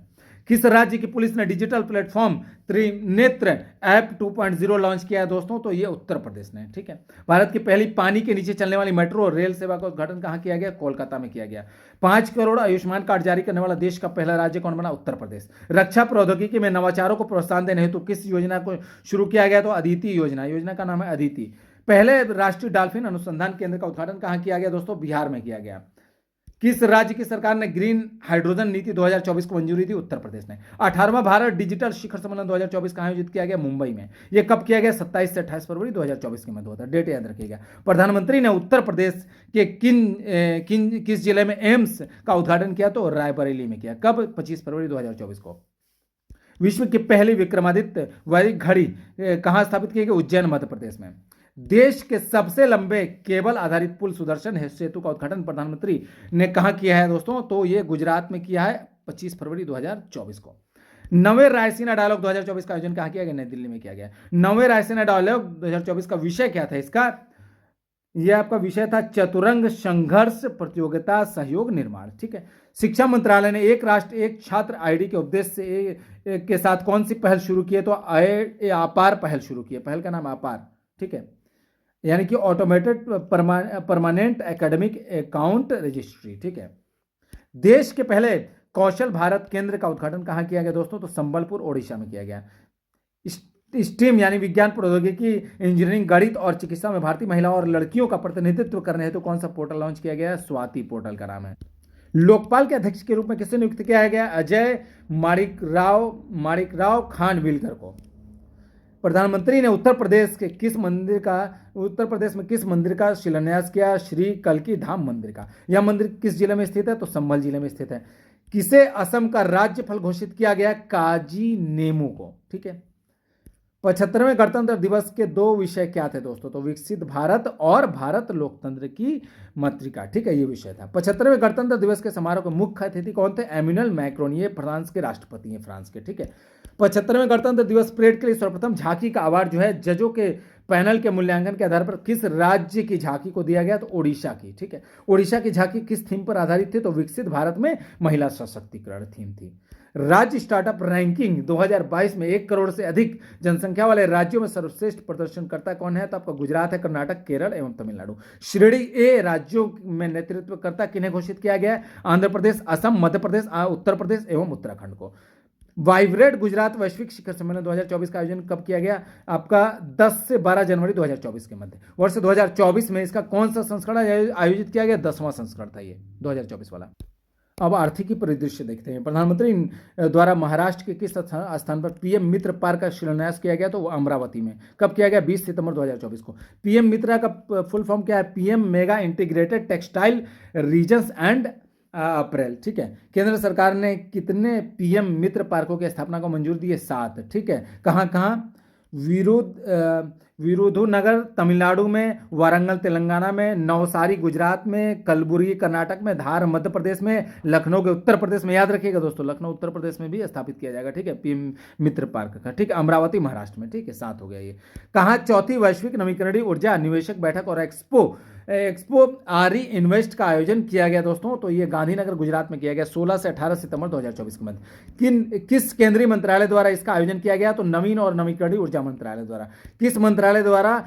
किस राज्य की पुलिस ने digital platform Trinetra app 2.0 launch किया है दोस्तों? तो ये उत्तर प्रदेश ने। ठीक है। भारत की पहली पानी के नीचे चलने वाली मेट्रो रेल सेवा का उद्घाटन कहां किया गया? कोलकाता में किया गया। 5 करोड़ आयुष्मान कार्ड जारी करने वाला देश का पहला राज्य कौन बना? उत्तर प्रदेश। रक्षा प्रौद्योगिकी में नवाचारों को प्रोत्साहन देने हेतु किस योजना को शुरू किया गया? तो अदिति योजना। योजना का नाम है अदिति। पहले राष्ट्रीय डॉल्फिन अनुसंधान केंद्र का उद्घाटन कहां किया गया दोस्तों? बिहार में किया गया। किस राज्य की सरकार ने ग्रीन हाइड्रोजन नीति 2024 को मंजूरी दी? उत्तर प्रदेश ने। 18वां भारत डिजिटल शिखर सम्मेलन 2024 कहां आयोजित किया गया? मुंबई में। यह कब किया गया? 27 से 28 फरवरी 2024 के मध्य होता है। डेट याद रखिएगा। प्रधानमंत्री ने उत्तर प्रदेश के किस जिले में एम्स का उद्घाटन किया? तो रायबरेली में किया। कब? 25 फरवरी 2024 को। विश्व की पहली विक्रमादित्य वैदिक घड़ी कहां स्थापित की गई? उज्जैन मध्य प्रदेश में। देश के सबसे लंबे केबल आधारित पुल सुदर्शन सेतु का उद्घाटन प्रधानमंत्री ने कहां किया है दोस्तों? तो ये गुजरात में किया है 25 फरवरी 2024 को। 9वें रायसीना डायलॉग 2024 का आयोजन कहां किया गया? नई दिल्ली में किया गया। 9वें रायसीना डायलॉग 2024 का विषय क्या था इसका? यह आपका विषय था चतुरंग संघर्ष प्रतियोगिता सहयोग निर्माण। ठीक है। शिक्षा मंत्रालय ने एक राष्ट्र एक छात्र आईडी के उद्देश्य के साथ कौन सी पहल शुरू की है? तो अपार पहल शुरू की है। पहल का नाम अपार। ठीक है। यानी कि automated permanent academic account registry. ठीक है। देश के पहले कौशल भारत केंद्र का उद्घाटन कहां किया गया दोस्तों? तो संबलपुर ओडिशा में किया गया। स्टीम यानी विज्ञान, प्रौद्योगिकी, इंजीनियरिंग, गणित और चिकित्सा में भारतीय महिलाओं और लड़कियों का प्रतिनिधित्व करने हेतु कौन सा पोर्टल लॉन्च किया गया? स्वाति पोर्टल का नाम है। लोकपाल के अध्यक्ष के रूप में किसे नियुक्त किया गया? अजय माणिकराव खानविलकर को। प्रधानमंत्री ने उत्तर प्रदेश में किस मंदिर का शिलान्यास किया? श्री कल्की धाम मंदिर का। यह मंदिर किस जिले में स्थित है? तो संभल जिले में स्थित है। किसे असम का राज्यफल घोषित किया गया? काजी नेमू को। ठीक है। 75वें गणतंत्र दिवस के 2 विषय क्या थे दोस्तों? तो विकसित भारत और भारत लोकतंत्र की मातृका। ठीक है, ये विषय था। 75वें गणतंत्र दिवस के समारोह के मुख्य अतिथि कौन थे? एम्यूनल मैक्रोन, ये फ्रांस के राष्ट्रपति हैं, फ्रांस के। ठीक है। 75वें गणतंत्र दिवस परेड के लिए सर्वप्रथम झांकी का अवार्ड जो है जजों के पैनल के मूल्यांकन के आधार पर किस राज्य की झांकी को दिया गया? तो ओडिशा की। ठीक है। ओडिशा की झांकी किस थीम पर आधारित थी? तो विकसित भारत में महिला सशक्तिकरण थीम थी। राज्य स्टार्टअप रैंकिंग 2022 में 1 करोड़ से अधिक जनसंख्या वाले राज्यों में सर्वश्रेष्ठ प्रदर्शनकर्ता कौन है? तो आपका गुजरात है, कर्नाटक, केरल एवं तमिलनाडु। श्रेणी ए राज्यों में नेतृत्वकर्ता किन्हें घोषित किया गया? आंध्र प्रदेश, असम, मध्य प्रदेश, उत्तर प्रदेश एवं उत्तराखंड को। वाइब्रेट गुजरात वैश्विक शिखर सम्मेलन 2024 का आयोजन कब किया गया? आपका 10 से 12 जनवरी 2024 के मध्य। वर्ष 2024 में इसका कौन सा संस्करण आयोजित किया गया? 10वां संस्करण था ये 2024 वाला। अब आर्थिकी परिदृश्य देखते हैं। प्रधानमंत्री द्वारा महाराष्ट्र के किस स्थान पर पीएम मित्र पार्क का शिलान्यास किया गया? तो वो अमरावती में। कब किया गया? 20 सितंबर 2024 को। पीएम मित्रा का फुल फॉर्म क्या है? PM mega integrated textile regions and apparel. ठीक है। केंद्र सरकार ने कितने पीएम मित्र पार्कों की स्थापना को मंजूरी दी है? 7। ठीक है। कहाँ कहाँ? विरुधुनगर तमिलनाडु में, वारंगल तेलंगाना में, नवसारी गुजरात में, कलबुर्गी कर्नाटक में, धार मध्य प्रदेश में, लखनऊ के उत्तर प्रदेश में। याद रखिएगा दोस्तों, लखनऊ उत्तर प्रदेश में भी स्थापित किया जाएगा। ठीक है, पीएम मित्र पार्क का। ठीक है। अमरावती महाराष्ट्र में। ठीक है, 7 हो गया ये। कहाँ चौथी वैश्विक नवीकरणीय ऊर्जा निवेशक बैठक और एक्सपो आरी इन्वेस्ट का आयोजन किया गया दोस्तों? तो ये गांधीनगर गुजरात में किया गया 16 से 18 सितंबर 2024 के मध्य। किस केंद्रीय मंत्रालय द्वारा इसका आयोजन किया गया? तो नवीन और नवीकरणीय ऊर्जा मंत्रालय द्वारा। किस मंत्रालय द्वारा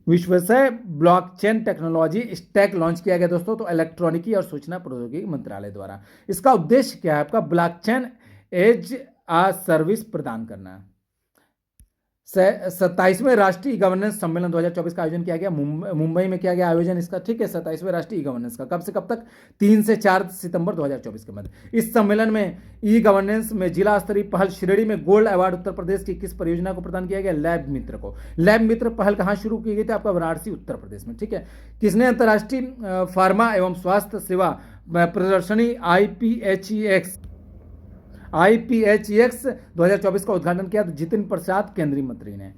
विश्वसय ब्लॉकचेन टेक्नोलॉजी स्टैक लॉन्च किया गया दोस्तों? तो इलेक्ट्रॉनिकी और सूचना प्रौद्योगिकी मंत्रालय द्वारा। इसका उद्देश्य क्या है? आपका ब्लॉकचेन एज आ सर्विस प्रदान करना। 27वें राष्ट्रीय गवर्नेंस सम्मेलन 2024 का आयोजन किया गया मुंबई में किया गया आयोजन इसका। ठीक है। 27वें राष्ट्रीय गवर्नेंस का कब से कब तक? 3 से 4 सितंबर 2024 के मध्य। इस सम्मेलन में ई गवर्नेंस में जिला स्तरीय पहल श्रेणी में गोल्ड अवार्ड उत्तर प्रदेश की किस परियोजना को प्रदान किया गया? लैब मित्र को। लैब मित्र पहल कहां शुरू की गई थी? आपका वाराणसी उत्तर प्रदेश में। ठीक है। किसने अंतर्राष्ट्रीय फार्मा एवं स्वास्थ्य सेवा प्रदर्शनी IPHEX 2024 का उद्घाटन किया? तो जितिन प्रसाद केंद्रीय मंत्री ने।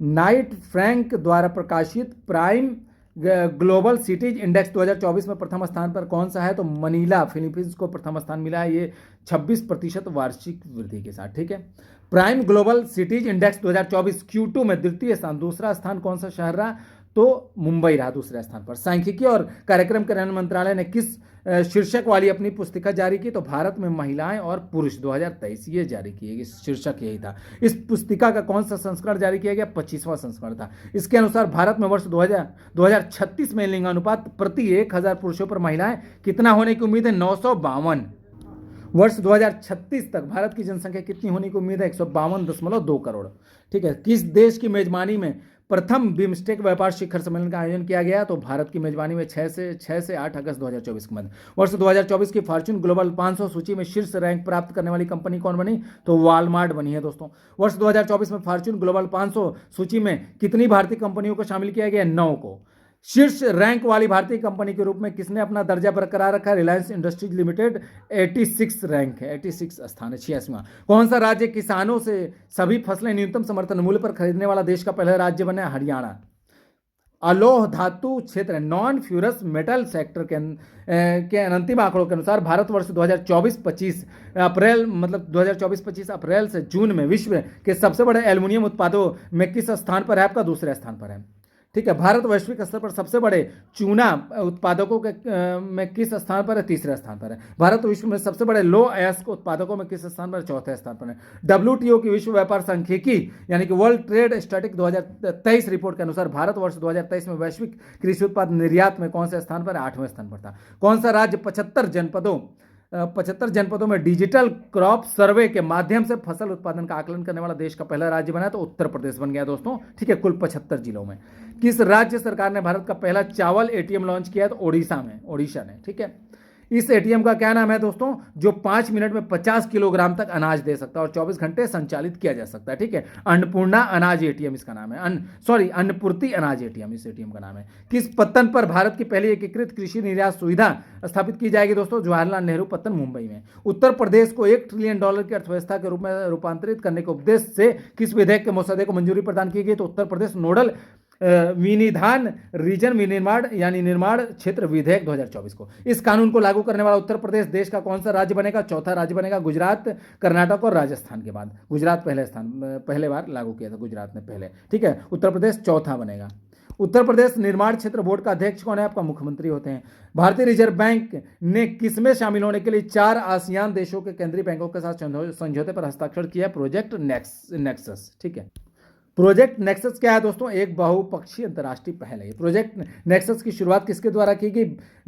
नाइट फ्रैंक द्वारा प्रकाशित प्राइम ग्लोबल सिटीज इंडेक्स 2024 में प्रथम स्थान पर कौन सा है? तो मनीला फिलीपींस को प्रथम स्थान मिला है, ये 26% वार्षिक वृद्धि के साथ। ठीक है, prime global cities index 2024 Q2 में द्वितीय स्थान, दूसरा स्थान कौन सा शहर रहा? तो मुंबई रहा दूसरे स्थान पर। सांख्यिकी और कार्यक्रम कार्यान्वयन मंत्रालय ने किस शीर्षक वाली अपनी पुस्तिका जारी की? तो भारत में महिलाएं और पुरुष 2023 ये जारी की है, शीर्षक यही था। इस पुस्तिका का कौन सा संस्करण जारी किया गया? 25वां संस्करण था। इसके अनुसार भारत में वर्ष 2036 में लिंग अनुपात प्रति 1000 पुरुषों पर महिलाएं कितना होने की उम्मीद है? 952। वर्ष 2036 तक भारत की जनसंख्या कितनी होने की उम्मीद है? 152.2 करोड़। ठीक है, किस देश की मेजबानी में प्रथम बिम्स्टेक व्यापार शिखर सम्मेलन का आयोजन किया गया? तो भारत की मेजबानी में 6 से 8 अगस्त 2024 के मध्य। वर्ष 2024 की फॉर्च्यून ग्लोबल 500 सूची में शीर्ष रैंक प्राप्त करने वाली कंपनी कौन बनी? तो वॉलमार्ट बनी है दोस्तों। वर्ष 2024 में फॉर्च्यून ग्लोबल 500 सूची में कितनी भारतीय कंपनियों को शामिल किया गया? 9 को। शीर्ष रैंक वाली भारतीय कंपनी के रूप में किसने अपना दर्जा बरकरार रखा? रिलायंस इंडस्ट्रीज लिमिटेड 86 रैंक है, 86 स्थान है, 86वां। कौन सा राज्य किसानों से सभी फसलें न्यूनतम समर्थन मूल्य पर खरीदने वाला देश का पहला राज्य बना? हरियाणा। अलोह धातु क्षेत्र नॉन फ्यूरस मेटल सेक्टर के अंतिम आंकड़ों के अनुसार भारत वर्ष 2024-25 अप्रैल 2024-25 अप्रैल से जून में विश्व के सबसे बड़े एल्युमिनियम उत्पादों में किस स्थान पर है? आपका दूसरे स्थान पर है। ठीक है, भारत वैश्विक स्तर पर सबसे बड़े चूना उत्पादकों के में किस स्थान पर है? तीसरे स्थान पर है। भारत विश्व में सबसे बड़े लो अयस्क उत्पादकों में किस स्थान पर? चौथे स्थान पर है। WTO की विश्व व्यापार सांख्यिकी यानी कि वर्ल्ड ट्रेड स्टैटिक 2023 रिपोर्ट के अनुसार भारत वर्ष 2023 में वैश्विक कृषि उत्पाद निर्यात में कौन से स्थान पर? 8वें स्थान पर था। कौन सा राज्य 75 जनपदों में डिजिटल क्रॉप सर्वे के माध्यम से फसल उत्पादन का आकलन करने वाला देश का पहला राज्य बना? तो उत्तर प्रदेश बन गया दोस्तों। ठीक है, कुल 75 जिलों में। किस राज्य सरकार ने भारत का पहला चावल ATM लॉन्च किया? तो ओडिशा ने। ठीक है, इस ATM का क्या नाम है दोस्तों? जो 5 मिनट में 50 किलोग्राम तक अनाज दे सकता है और 24 घंटे संचालित किया जा सकता है। ठीक है, अन्नपूर्णा अनाज ATM इसका नाम है। अन्नपूर्ति अनाज ATM इस ATM का नाम है। किस पत्तन पर भारत की पहली एकीकृत कृषि निर्यात सुविधा स्थापित की जाएगी दोस्तों? जवाहरलाल नेहरू पत्तन, मुंबई में। उत्तर प्रदेश को $1 ट्रिलियन की अर्थव्यवस्था के रूप में रूपांतरित करने के उद्देश्य से किस विधेयक के मसौदे को मंजूरी प्रदान की गई? तो उत्तर प्रदेश नोडल विनिधान रीजन विनिर्माण यानी निर्माण क्षेत्र विधेयक 2024 को। इस कानून को लागू करने वाला उत्तर प्रदेश देश का कौन सा राज्य बनेगा? चौथा राज्य बनेगा, गुजरात, कर्नाटक और राजस्थान के बाद। गुजरात पहले बार लागू किया था गुजरात ने पहले। ठीक है, उत्तर प्रदेश चौथा बनेगा। उत्तर प्रदेश निर्माण क्षेत्र बोर्ड का अध्यक्ष कौन है? आपका मुख्यमंत्री होते हैं। भारतीय रिजर्व बैंक ने किसमें शामिल होने के लिए 4 आसियान देशों के केंद्रीय बैंकों के साथ समझौते पर हस्ताक्षर किया? Project nexus. ठीक है, प्रोजेक्ट नेक्सस क्या है दोस्तों? एक बहुपक्षीय अंतर्राष्ट्रीय पहल है। प्रोजेक्ट नेक्सस की शुरुआत किसके द्वारा की गई?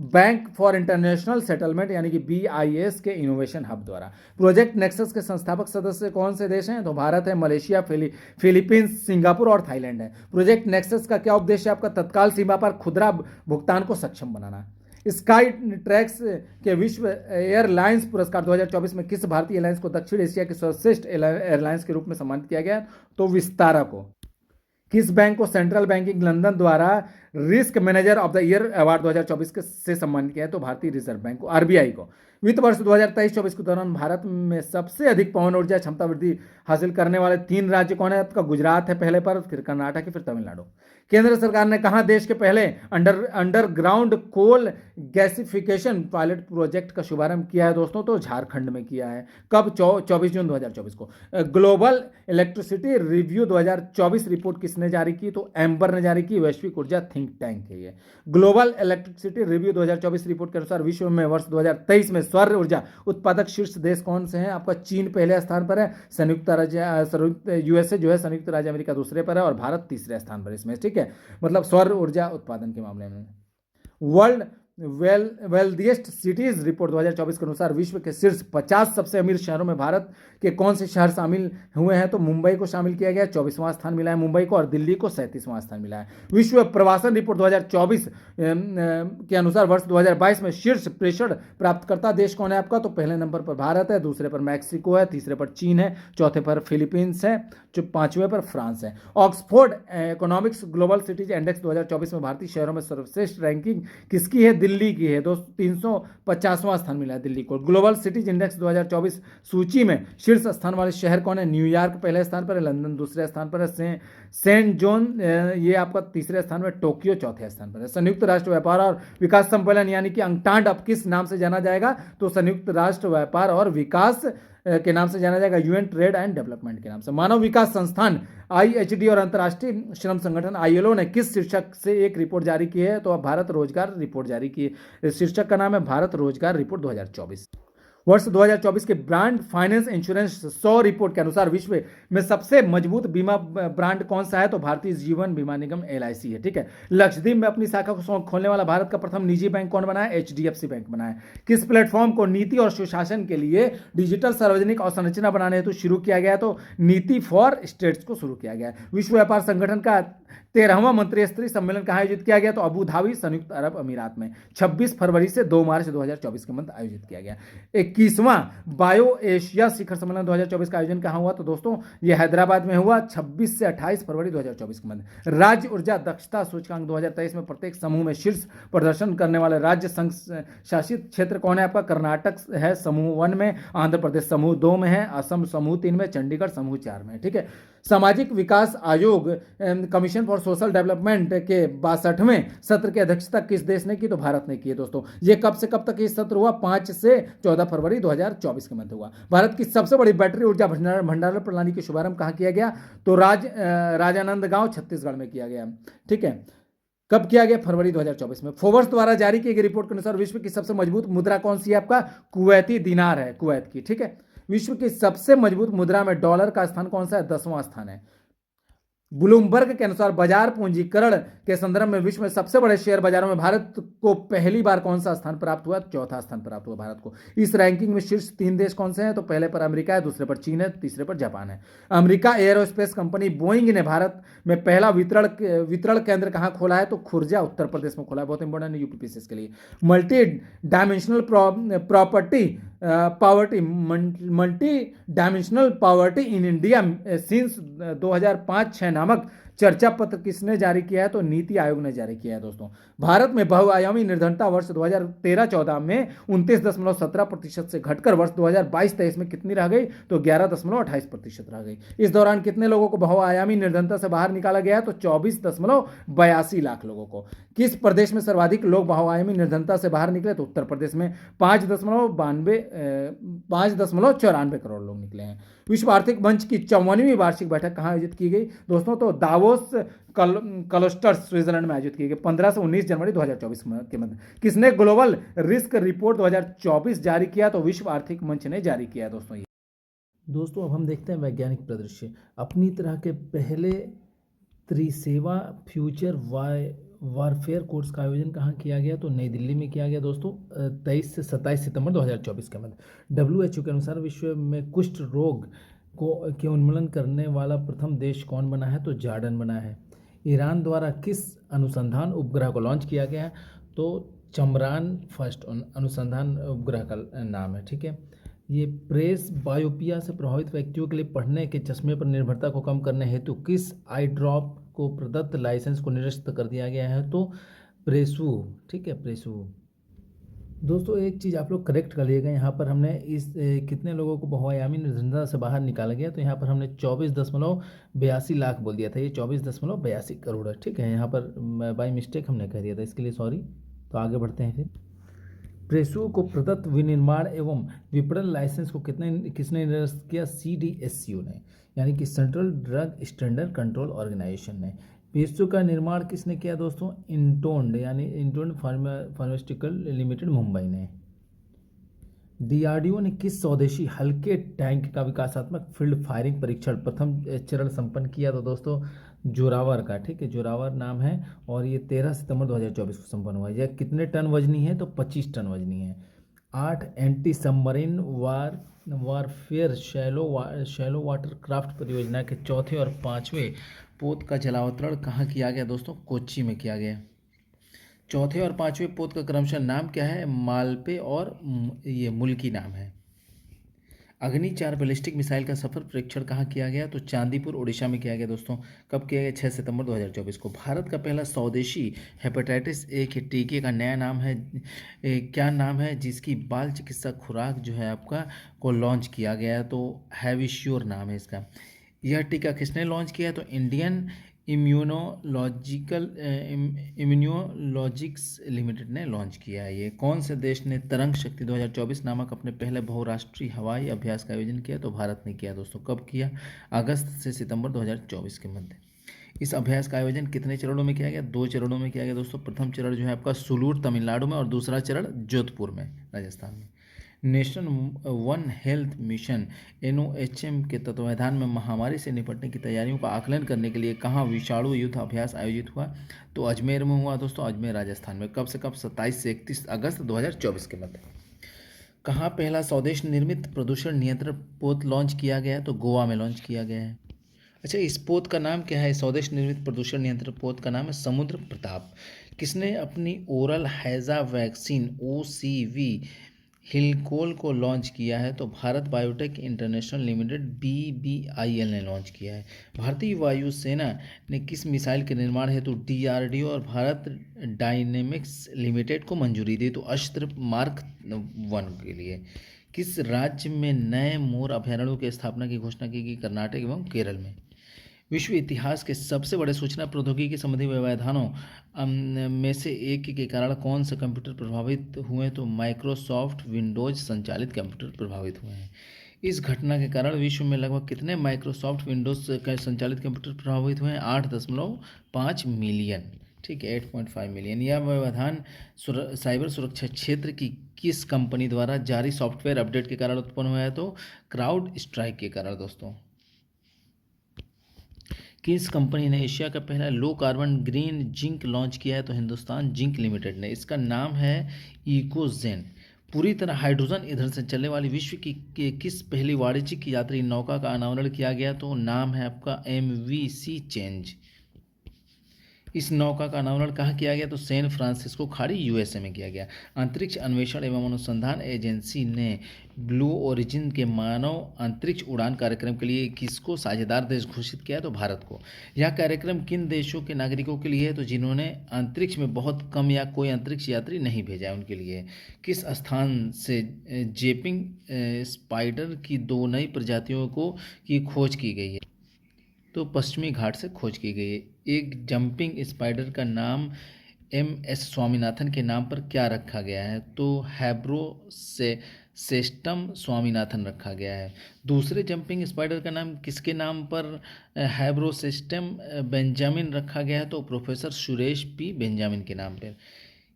बैंक फॉर इंटरनेशनल सेटलमेंट यानी कि BIS के इनोवेशन हब द्वारा। प्रोजेक्ट नेक्सस के संस्थापक सदस्य कौन से देश हैं? तो भारत है, मलेशिया, फिलीपींस, सिंगापुर और थाईलैंड है। प्रोजेक्ट नेक्सस का क्या उद्देश्य है? आपका तत्काल सीमा पर खुदरा भुगतान को सक्षम बनाना। स्काई ट्रैक्स के विश्व एयरलाइंस पुरस्कार 2024 में किस भारतीय एयरलाइंस को दक्षिण एशिया के सर्वश्रेष्ठ एयरलाइंस के रूप में सम्मानित किया गया? तो विस्तारा को। किस बैंक को सेंट्रल बैंकिंग लंदन द्वारा risk manager of the year award 2024 से सम्मानित किया है? तो भारतीय रिजर्व बैंक को, RBI को। वित्त वर्ष 2023-24 के दौरान भारत में सबसे अधिक पवन ऊर्जा क्षमता वृद्धि हासिल करने वाले 3 राज्य कौन है? आपका गुजरात है पहले पर, फिर कर्नाटक, फिर तमिलनाडु। केंद्र सरकार ने कहा देश के पहले underground coal gasification pilot project का शुभारंभ किया है दोस्तों? तो झारखंड में किया है। कब? 24 जून 2024 को। ग्लोबल इलेक्ट्रिसिटी रिव्यू 2024 रिपोर्ट किसने जारी की? तो एम्बर ने जारी की, वैश्विक ऊर्जा थिंक टैंक है ये। ग्लोबल इलेक्ट्रिसिटी रिव्यू 2024 रिपोर्ट के अनुसार विश्व में वर्ष 2023 में सौर ऊर्जा उत्पादक शीर्ष देश कौन से हैं? आपका चीन पहले स्थान पर है, USA जो है संयुक्त राज्य अमेरिका दूसरे पर है और भारत तीसरे स्थान पर इसमें। ठीक है, मतलब सौर ऊर्जा उत्पादन के मामले में। वर्ल्ड वेल्दिएस्ट सिटीज रिपोर्ट 2024 के अनुसार विश्व के शीर्ष 50 सबसे अमीर शहरों में भारत के कौन से शहर शामिल हुए हैं? तो मुंबई को शामिल किया गया, 24वां स्थान मिला है मुंबई को, और दिल्ली को 37वां स्थान मिला है। विश्व प्रवासन रिपोर्ट 2024 के अनुसार वर्ष 2022 में शीर्ष प्रेषण प्राप्तकर्ता देश कौन है आपका? तो पहले नंबर पर भारत है, दूसरे पर मैक्सिको है, तीसरे पर चीन है, चौथे पर फिलीपींस है, 5वें पर फ्रांस है। Oxford economics global cities index 2024 में भारतीय शहरों में सर्वश्रेष्ठ रैंकिंग किसकी है? दिल्ली की है दोस्तों, 350वां स्थान मिला है दिल्ली को। ग्लोबल सिटीज इंडेक्स 2024 सूची में शीर्ष शीर्ष स्थान वाले शहर कौन है? न्यूयॉर्क पहले स्थान पर है, लंदन दूसरे स्थान पर है, सेंट जॉन ये आपका तीसरे स्थान पर, टोक्यो चौथे स्थान पर है। संयुक्त राष्ट्र व्यापार और विकास सम्मेलन यानी कि अंकटाड अब किस नाम से जाना जाएगा? तो संयुक्त राष्ट्र व्यापार और विकास के नाम से जाना जाएगा, यूएन ट्रेड एंड डेवलपमेंट के नाम से। मानव विकास संस्थान आईएचडी और अंतर्राष्ट्रीय श्रम संगठन आईएलओ ने किस शीर्षक से एक रिपोर्ट जारी की है? तो अब भारत रोजगार रिपोर्ट जारी की है। शीर्षक का नाम है भारत रोजगार रिपोर्ट 2024। वर्ष 2024 के ब्रांड फाइनेंस इंश्योरेंस 100 रिपोर्ट के अनुसार विश्व में सबसे मजबूत बीमा ब्रांड कौन सा है? तो भारतीय जीवन बीमा निगम एलआईसी है। ठीक है। लक्षद्वीप में अपनी शाखा को खोलने वाला भारत का प्रथम निजी बैंक कौन बना है? एचडीएफसी बैंक बना है। किस प्लेटफॉर्म को नीति और सुशासन के लिए डिजिटल सार्वजनिक अवसंरचना बनाने हेतु शुरू किया गया? तो नीति फॉर स्टेट्स को शुरू किया गया। विश्व व्यापार संगठन का 13वां मंत्री स्तरीय सम्मेलन कहाँ आयोजित किया गया? तो अबू धाबी संयुक्त अरब अमीरात में 26 फरवरी से 2 मार्च 2024 के मध्य आयोजित किया गया। 21वां बायो एशिया शिखर सम्मेलन 2024 का आयोजन कहाँ हुआ? तो दोस्तों ये हैदराबाद में हुआ 26 से 28 फरवरी 2024 के मध्य। राज्य ऊर्जा दक्षता सूचकांक 2023 में प्रत्येक समूह में शीर्ष प्रदर्शन करने वाले राज्य संघ शासित क्षेत्र कौन है? आपका कर्नाटक है समूह 1 में, आंध्र प्रदेश समूह 2 में है, असम समूह 3 में, चंडीगढ़ समूह 4 में। ठीक है। सामाजिक विकास आयोग कमीशन फॉर सोशल डेवलपमेंट के 62वें सत्र की अध्यक्षता किस देश ने की? तो भारत ने की है दोस्तों। ये कब से कब तक ये सत्र हुआ? 5 से 14 फरवरी 2024 के मध्य हुआ। भारत की सबसे बड़ी बैटरी ऊर्जा भंडारण प्रणाली के शुभारंभ कहाँ किया गया? तो राजानंदगांव छत्तीसगढ़ में किया गया। ठीक है। कब किया गया? फरवरी 2024 में। फोर्ब्स द्वारा जारी की गई रिपोर्ट के अनुसार विश्व की सबसे मजबूत मुद्रा कौन सी है? आपका कुवैती दिनार है, कुवैत की। ठीक है। विश्व की सबसे मजबूत मुद्रा में डॉलर का स्थान कौन सा है? 10वां स्थान है। ब्लूमबर्ग के अनुसार बाजार पूंजीकरण के संदर्भ में विश्व में सबसे बड़े शेयर बाजारों में भारत को पहली बार कौन सा स्थान प्राप्त हुआ? चौथा स्थान प्राप्त हुआ भारत को। इस रैंकिंग में शीर्ष 3 देश कौन से हैं? तो पहले पर अमेरिका है, दूसरे पर चीन है, तीसरे पर जापान है। अमेरिका एयरोस्पेस कंपनी बोइंग ने भारत में पहला वितरण केंद्र कहां खोला है? तो खुर्जा उत्तर प्रदेश में खोला है। बहुत इंपॉर्टेंट है यूपीपीसीएस के लिए। Multi dimensional poverty in India since 2005-6 नामक चर्चा पत्र किसने जारी किया है? तो नीति आयोग ने जारी किया है दोस्तों। भारत में बहुआयामी निर्धनता वर्ष 2013-14 में 29.17% से घटकर वर्ष 2022-23 में कितनी रह गई? तो 11.28% रह गई। इस दौरान कितने लोगों को बहुआयामी निर्धनता से बाहर निकाला गया है? तो 24.82 लाख लोगों को। किस प्रदेश में सर्वाधिक लोग बहुआयामी निर्धनता से बाहर निकले? तो उत्तर प्रदेश में 5.94 करोड़ लोग निकले हैं। विश्व आर्थिक मंच की 54वीं वार्षिक बैठक कहाँ आयोजित की गई दोस्तों? तो दावोस क्लस्टर्स स्विट्जरलैंड में आयोजित की गई 15 से 19 जनवरी 2024 के मध्य। किसने ग्लोबल रिस्क रिपोर्ट 2024 जारी किया? तो विश्व आर्थिक मंच ने जारी किया दोस्तों। दोस्तों अब हम देखते हैं वैज्ञानिक परिदृश्य। अपनी तरह के पहले त्रिसेवा फ्यूचर वारफेयर कोर्स का आयोजन कहाँ किया गया? तो नई दिल्ली में किया गया दोस्तों 23 से 27 सितंबर 2024 के मध्य। WHO के अनुसार विश्व में कुष्ठ रोग के उन्मूलन करने वाला प्रथम देश कौन बना है? तो जॉर्डन बना है। ईरान द्वारा किस अनुसंधान उपग्रह को लॉन्च किया गया है? तो चमरान फर्स्ट अनुसंधान उपग्रह का नाम है। ठीक है। ये प्रेस बायोपिया से प्रभावित व्यक्तियों के लिए पढ़ने के चश्मे पर निर्भरता को कम करने हेतु किस आई ड्रॉप को प्रदत्त लाइसेंस को निरस्त कर दिया गया है? तो प्रेसू। ठीक है, प्रेसू। दोस्तों एक चीज़ आप लोग करेक्ट कर लीजिएगा, यहाँ पर हमने इस कितने लोगों को बहुआयामी निर्धनता से बाहर निकाला गया? तो यहाँ पर हमने 24.82 लाख बोल दिया था, ये 24.82 करोड़ है। ठीक है, यहाँ पर बाई मिस्टेक हमने कह दिया था, इसके लिए सॉरी। तो आगे बढ़ते हैं फिर। प्रेसू को प्रदत्त विनिर्माण एवं विपणन लाइसेंस को किसने निरस्त किया? CDSCO ने, यानी कि central drug standard control organisation ने। प्रेसू का निर्माण किसने किया दोस्तों? इंटोंड यानी इंटोंड फार्मास्यूटिकल लिमिटेड मुंबई ने। DRDO ने किस स्वदेशी हल्के टैंक का विकासात्मक फील्ड फायरिंग परीक्षण प्रथम चरण संपन्न किया? तो दोस्तों जोरावर का। ठीक है, जोरावर नाम है और ये 13 सितंबर 2024 को संपन्न हुआ है। यह कितने टन वजनी है? तो 25 टन वजनी है। 8 anti submarine warfare shallow water craft परियोजना के चौथे और 5वें पोत का जलावतरण कहाँ किया गया दोस्तों? कोच्चि में किया गया। चौथे और 5वें पोत का क्रमशः नाम क्या है? मालपे और ये मुल्की नाम है। अग्नि 4 बैलिस्टिक मिसाइल का सफल परीक्षण कहाँ किया गया? तो चांदीपुर उड़ीसा में किया गया दोस्तों। कब किया गया? 6 सितंबर 2024 को। भारत का पहला स्वदेशी हेपेटाइटिस ए के टीके का नया नाम है क्या नाम है जिसकी बाल चिकित्सा खुराक जो है आपका को लॉन्च किया गया है? तो हैविश्योर नाम है इसका। यह टीका किसने लॉन्च किया है? तो इंडियन इम्यूनोलॉजिक्स लिमिटेड ने लॉन्च किया है। ये कौन से देश ने तरंग शक्ति 2024 नामक अपने पहले बहुराष्ट्रीय हवाई अभ्यास का आयोजन किया? तो भारत ने किया दोस्तों। कब किया? अगस्त से सितंबर 2024 के मध्य। इस अभ्यास का आयोजन कितने चरणों में किया गया? 2 चरणों में किया गया दोस्तों। प्रथम चरण जो है आपका सुलूर तमिलनाडु में और दूसरा चरण जोधपुर में राजस्थान में। National one health mission NOHM के तत्वावधान में महामारी से निपटने की तैयारियों का आकलन करने के लिए कहाँ विषाणु युद्ध अभ्यास आयोजित हुआ? तो अजमेर में हुआ दोस्तों, अजमेर राजस्थान में। कब से कब? 27 से 31 अगस्त 2024 के मध्य। कहाँ पहला स्वदेश निर्मित प्रदूषण नियंत्रण पोत लॉन्च किया गया है? तो गोवा में लॉन्च किया गया है। अच्छा, इस पोत का नाम क्या है? स्वदेश निर्मित प्रदूषण नियंत्रण पोत का नाम है समुद्र प्रताप। किसने अपनी ओरल हैजा वैक्सीन OCV हिलकोल को लॉन्च किया है? तो Bharat biotech international limited BBIL ने लॉन्च किया है। भारतीय वायुसेना ने किस मिसाइल के निर्माण हेतु DRDO और भारत डायनेमिक्स लिमिटेड को मंजूरी दी? तो अस्त्र मार्क 1 के लिए। किस राज्य में नए मोर अभयारण्यों की स्थापना की घोषणा की गई? कर्नाटक एवं केरल में। विश्व इतिहास के सबसे बड़े सूचना प्रौद्योगिकी संबंधी व्यवधानों में से एक के कारण कौन से कंप्यूटर प्रभावित हुए? तो माइक्रोसॉफ्ट विंडोज संचालित कंप्यूटर प्रभावित हुए हैं। इस घटना के कारण विश्व में लगभग कितने माइक्रोसॉफ्ट विंडोज संचालित कंप्यूटर प्रभावित हुए हैं? 8.5 मिलियन। ठीक है, 8.5 मिलियन। यह व्यवधान साइबर सुरक्षा क्षेत्र की किस कंपनी द्वारा जारी सॉफ्टवेयर अपडेट के कारण उत्पन्न हुआ है? तो क्राउड स्ट्राइक के कारण दोस्तों। किस कंपनी ने एशिया का पहला low carbon green zinc launch किया है? तो हिंदुस्तान जिंक लिमिटेड ने। इसका नाम है इकोजेन। पूरी तरह हाइड्रोजन ईंधन से चलने वाली विश्व की किस पहली वाणिज्यिक यात्री नौका का अनावरण किया गया? तो नाम है आपका MV चेंज। इस नौका का अनावरण कहाँ किया गया? तो सैन फ्रांसिस्को खाड़ी USA में किया गया। अंतरिक्ष अन्वेषण एवं अनुसंधान एजेंसी ने ब्लू ओरिजिन के मानव अंतरिक्ष उड़ान कार्यक्रम के लिए किसको साझेदार देश घोषित किया? तो भारत को। यह कार्यक्रम किन देशों के नागरिकों के लिए है? तो जिन्होंने अंतरिक्ष में बहुत कम या कोई अंतरिक्ष यात्री नहीं भेजा है उनके लिए। किस स्थान से जेपिंग स्पाइडर की 2 नई प्रजातियों की खोज की गई है? तो पश्चिमी घाट से खोज की गई है। एक जंपिंग स्पाइडर का नाम MS स्वामीनाथन के नाम पर क्या रखा गया है? तो हैब्रोसेस्टम स्वामीनाथन रखा गया है। दूसरे जंपिंग स्पाइडर का नाम किसके नाम पर हैब्रोसेस्टम बेंजामिन रखा गया है? तो प्रोफेसर सुरेश P बेंजामिन के नाम पर।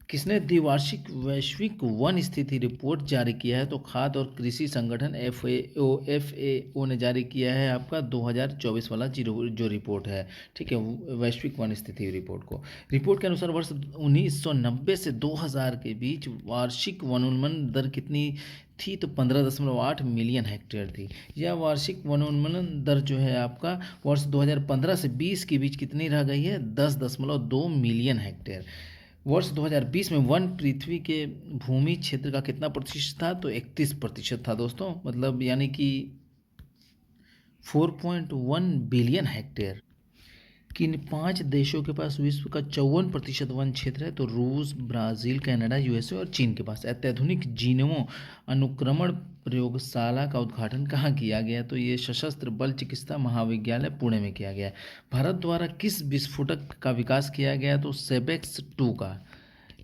किसने द्विवार्षिक वैश्विक वन स्थिति रिपोर्ट जारी किया है? तो खाद्य और कृषि संगठन FAO ने जारी किया है आपका 2024 वाला जो रिपोर्ट है। ठीक है, वैश्विक वन स्थिति रिपोर्ट को। रिपोर्ट के अनुसार वर्ष 1990 से 2000 के बीच वार्षिक वनोन्मूलन दर कितनी थी? तो 15.8 मिलियन हेक्टेयर थी। यह वार्षिक वनोन्मूलन दर जो है आपका वर्ष 2015 से 20 के बीच कितनी रह गई है? 10.2 मिलियन हेक्टेयर। वर्ष 2020 में वन पृथ्वी के भूमि क्षेत्र का कितना प्रतिशत था? तो 31% था दोस्तों, मतलब यानी कि 4.1 बिलियन हेक्टेयर। किन 5 देशों के पास विश्व का 54% वन क्षेत्र है? तो रूस, ब्राज़ील, कनाडा, USA और चीन के पास। अत्याधुनिक जीनोम अनुक्रमण प्रयोगशाला का उद्घाटन कहाँ किया गया? तो ये सशस्त्र बल चिकित्सा महाविद्यालय पुणे में किया गया। भारत द्वारा किस विस्फोटक का विकास किया गया? तो सेबेक्स 2 का।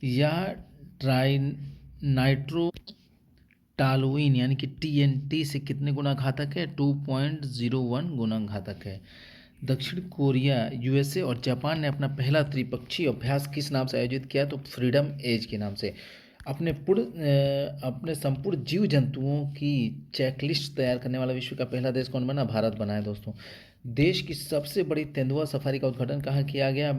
यह ट्राई नाइट्रो टालुइन यानी कि TNT से कितने गुना घातक है? 2.01 गुना घातक है। दक्षिण कोरिया, USA और जापान ने अपना पहला त्रिपक्षीय अभ्यास किस नाम से आयोजित किया? तो फ्रीडम एज के नाम से। अपने संपूर्ण जीव जंतुओं की चेकलिस्ट तैयार करने वाला विश्व का पहला देश कौन बना? भारत बना है दोस्तों। देश की सबसे बड़ी तेंदुआ सफारी का उद्घाटन कहाँ किया गया?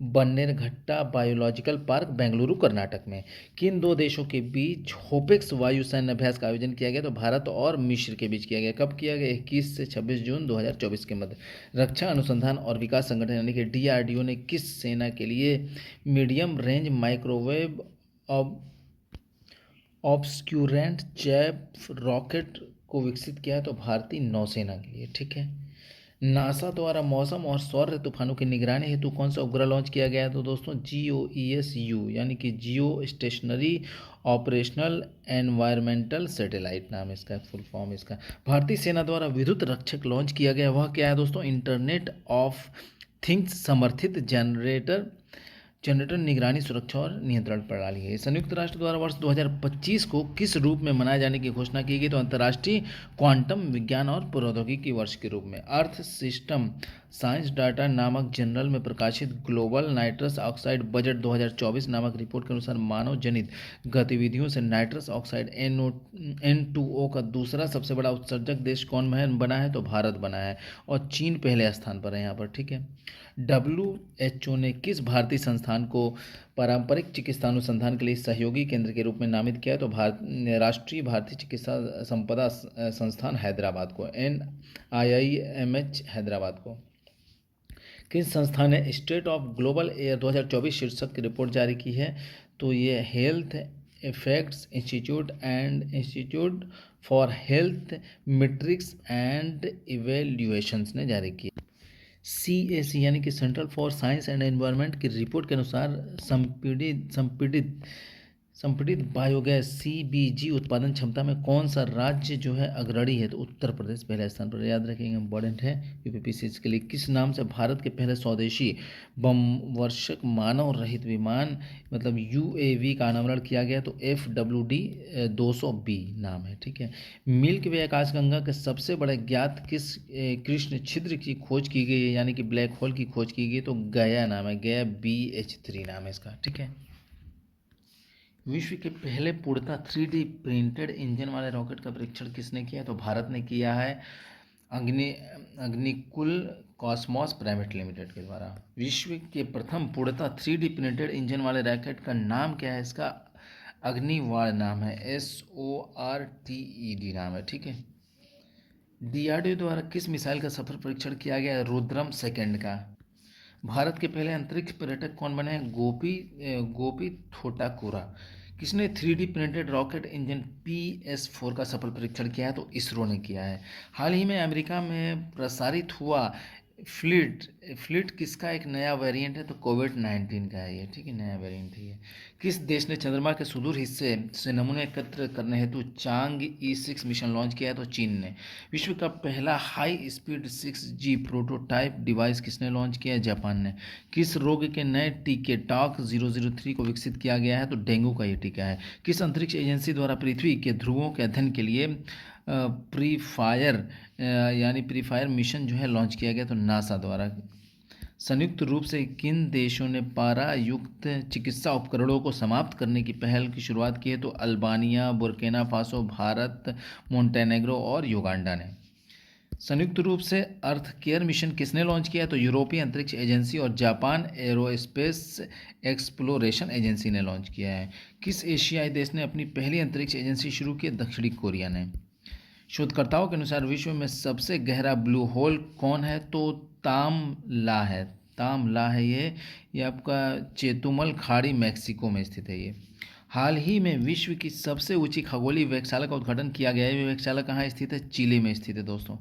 बन्नेरघट्टा बायोलॉजिकल पार्क, बेंगलुरु, कर्नाटक में। किन 2 देशों के बीच होपेक्स वायु सैन्य अभ्यास का आयोजन किया गया? तो भारत और मिस्र के बीच किया गया। कब किया गया? 21 से 26 जून 2024 के मध्य। रक्षा अनुसंधान और विकास संगठन यानी कि DRDO ने किस सेना के लिए medium range microwave obscurant chaff rocket को विकसित किया है? तो भारतीय नौसेना के लिए। ठीक है। नासा द्वारा मौसम और सौर तूफानों की निगरानी हेतु कौन सा उपग्रह लॉन्च किया गया है? तो दोस्तों GOES-U यानी कि जियो स्टेशनरी ऑपरेशनल एनवायरमेंटल सैटेलाइट नाम है इसका, फुल फॉर्म इसका। भारतीय सेना द्वारा विद्युत रक्षक लॉन्च किया गया, वह क्या है दोस्तों? इंटरनेट ऑफ थिंग्स समर्थित जनरेटर निगरानी सुरक्षा और नियंत्रण प्रणाली है। संयुक्त राष्ट्र द्वारा वर्ष 2025 को किस रूप में मनाए जाने की घोषणा की गई? तो अंतर्राष्ट्रीय क्वांटम विज्ञान और प्रौद्योगिकी वर्ष के रूप में। अर्थ सिस्टम साइंस डाटा नामक जर्नल में प्रकाशित ग्लोबल नाइट्रस ऑक्साइड बजट 2024 नामक रिपोर्ट के अनुसार मानव जनित गतिविधियों से नाइट्रस ऑक्साइड N2O का दूसरा सबसे बड़ा उत्सर्जक देश कौन बना है? तो भारत बना है, और चीन पहले स्थान पर है यहाँ पर। ठीक है। WHO ने किस भारतीय संस्थान को पारंपरिक चिकित्सा अनुसंधान के लिए सहयोगी केंद्र के रूप में नामित किया है? तो राष्ट्रीय भारतीय चिकित्सा संपदा संस्थान हैदराबाद को, NIIMH हैदराबाद को। किस संस्था ने स्टेट ऑफ ग्लोबल एयर 2024 शीर्षक की रिपोर्ट जारी की है? तो ये health effects institute for health metrics and evaluations ने जारी की। CAC यानी कि central for science and environment की रिपोर्ट के अनुसार संपीड़ित बायोगैस CBG उत्पादन क्षमता में कौन सा राज्य जो है अग्रणी है? तो उत्तर प्रदेश पहले स्थान पर। याद रखेंगे, इंपॉर्टेंट है UPPCC के लिए। किस नाम से भारत के पहले स्वदेशी बमवर्षक मानव रहित विमान मतलब UAV का अनावरण किया गया? तो FWD 200B नाम है। ठीक है। मिल्की वे आकाशगंगा के सबसे बड़े ज्ञात किस कृष्ण छिद्र की खोज की गई है, यानी कि ब्लैक होल की खोज की गई? तो गया नाम है, गया BH3 नाम है इसका। ठीक है। विश्व के पहले पूर्णतः 3D प्रिंटेड इंजन वाले रॉकेट का परीक्षण किसने किया? तो भारत ने किया है, अग्निकुल कॉस्मोस प्राइवेट लिमिटेड के द्वारा। विश्व के प्रथम पूर्णतः 3D प्रिंटेड इंजन वाले रॉकेट का नाम क्या है? इसका अग्निवाण नाम है, SORTED नाम है। ठीक है। DRDO द्वारा किस मिसाइल का सफल परीक्षण किया गया है? रुद्रम सेकंड का। भारत के पहले अंतरिक्ष पर्यटक कौन बने हैं? गोपी थोटाकुरा। किसने 3D printed rocket engine PS4 का सफल परीक्षण किया है? तो इसरो ने किया है। हाल ही में अमेरिका में प्रसारित हुआ फ्लीट किसका एक नया वेरिएंट है? तो कोविड-19 का है ये। ठीक है, नया वेरिएंट है ये। किस देश ने चंद्रमा के सुदूर हिस्से से नमूने एकत्र करने हेतु चांग-E6 मिशन लॉन्च किया है? तो चीन ने। विश्व का पहला high speed 6G prototype device किसने लॉन्च किया है? जापान ने। किस रोग के नए टीके टॉक 003 को विकसित किया गया है? तो डेंगू का ये टीका है। किस अंतरिक्ष एजेंसी द्वारा पृथ्वी के ध्रुवों के अध्ययन के लिए प्रीफायर मिशन जो है लॉन्च किया गया? तो नासा द्वारा। संयुक्त रूप से किन देशों ने पारा युक्त चिकित्सा उपकरणों को समाप्त करने की पहल की शुरुआत की है? तो Albania, Burkina Faso, Bharat, Montenegro और युगांडा ने। संयुक्त रूप से अर्थ केयर मिशन किसने लॉन्च किया? तो यूरोपीय अंतरिक्ष एजेंसी और जापान एरोस्पेस एक्सप्लोरेशन एजेंसी ने लॉन्च किया है। किस एशियाई देश ने अपनी पहली अंतरिक्ष एजेंसी शुरू की? दक्षिणी कोरिया ने। शोधकर्ताओं के अनुसार विश्व में सबसे गहरा ब्लू होल कौन है? तो तामला है, तामला है ये आपका चेतुमल खाड़ी मैक्सिको में स्थित है ये। हाल ही में विश्व की सबसे ऊंची खगोलीय वेधशाला का उद्घाटन किया गया है। ये वेधशाला कहाँ स्थित है? चिली में स्थित है दोस्तों।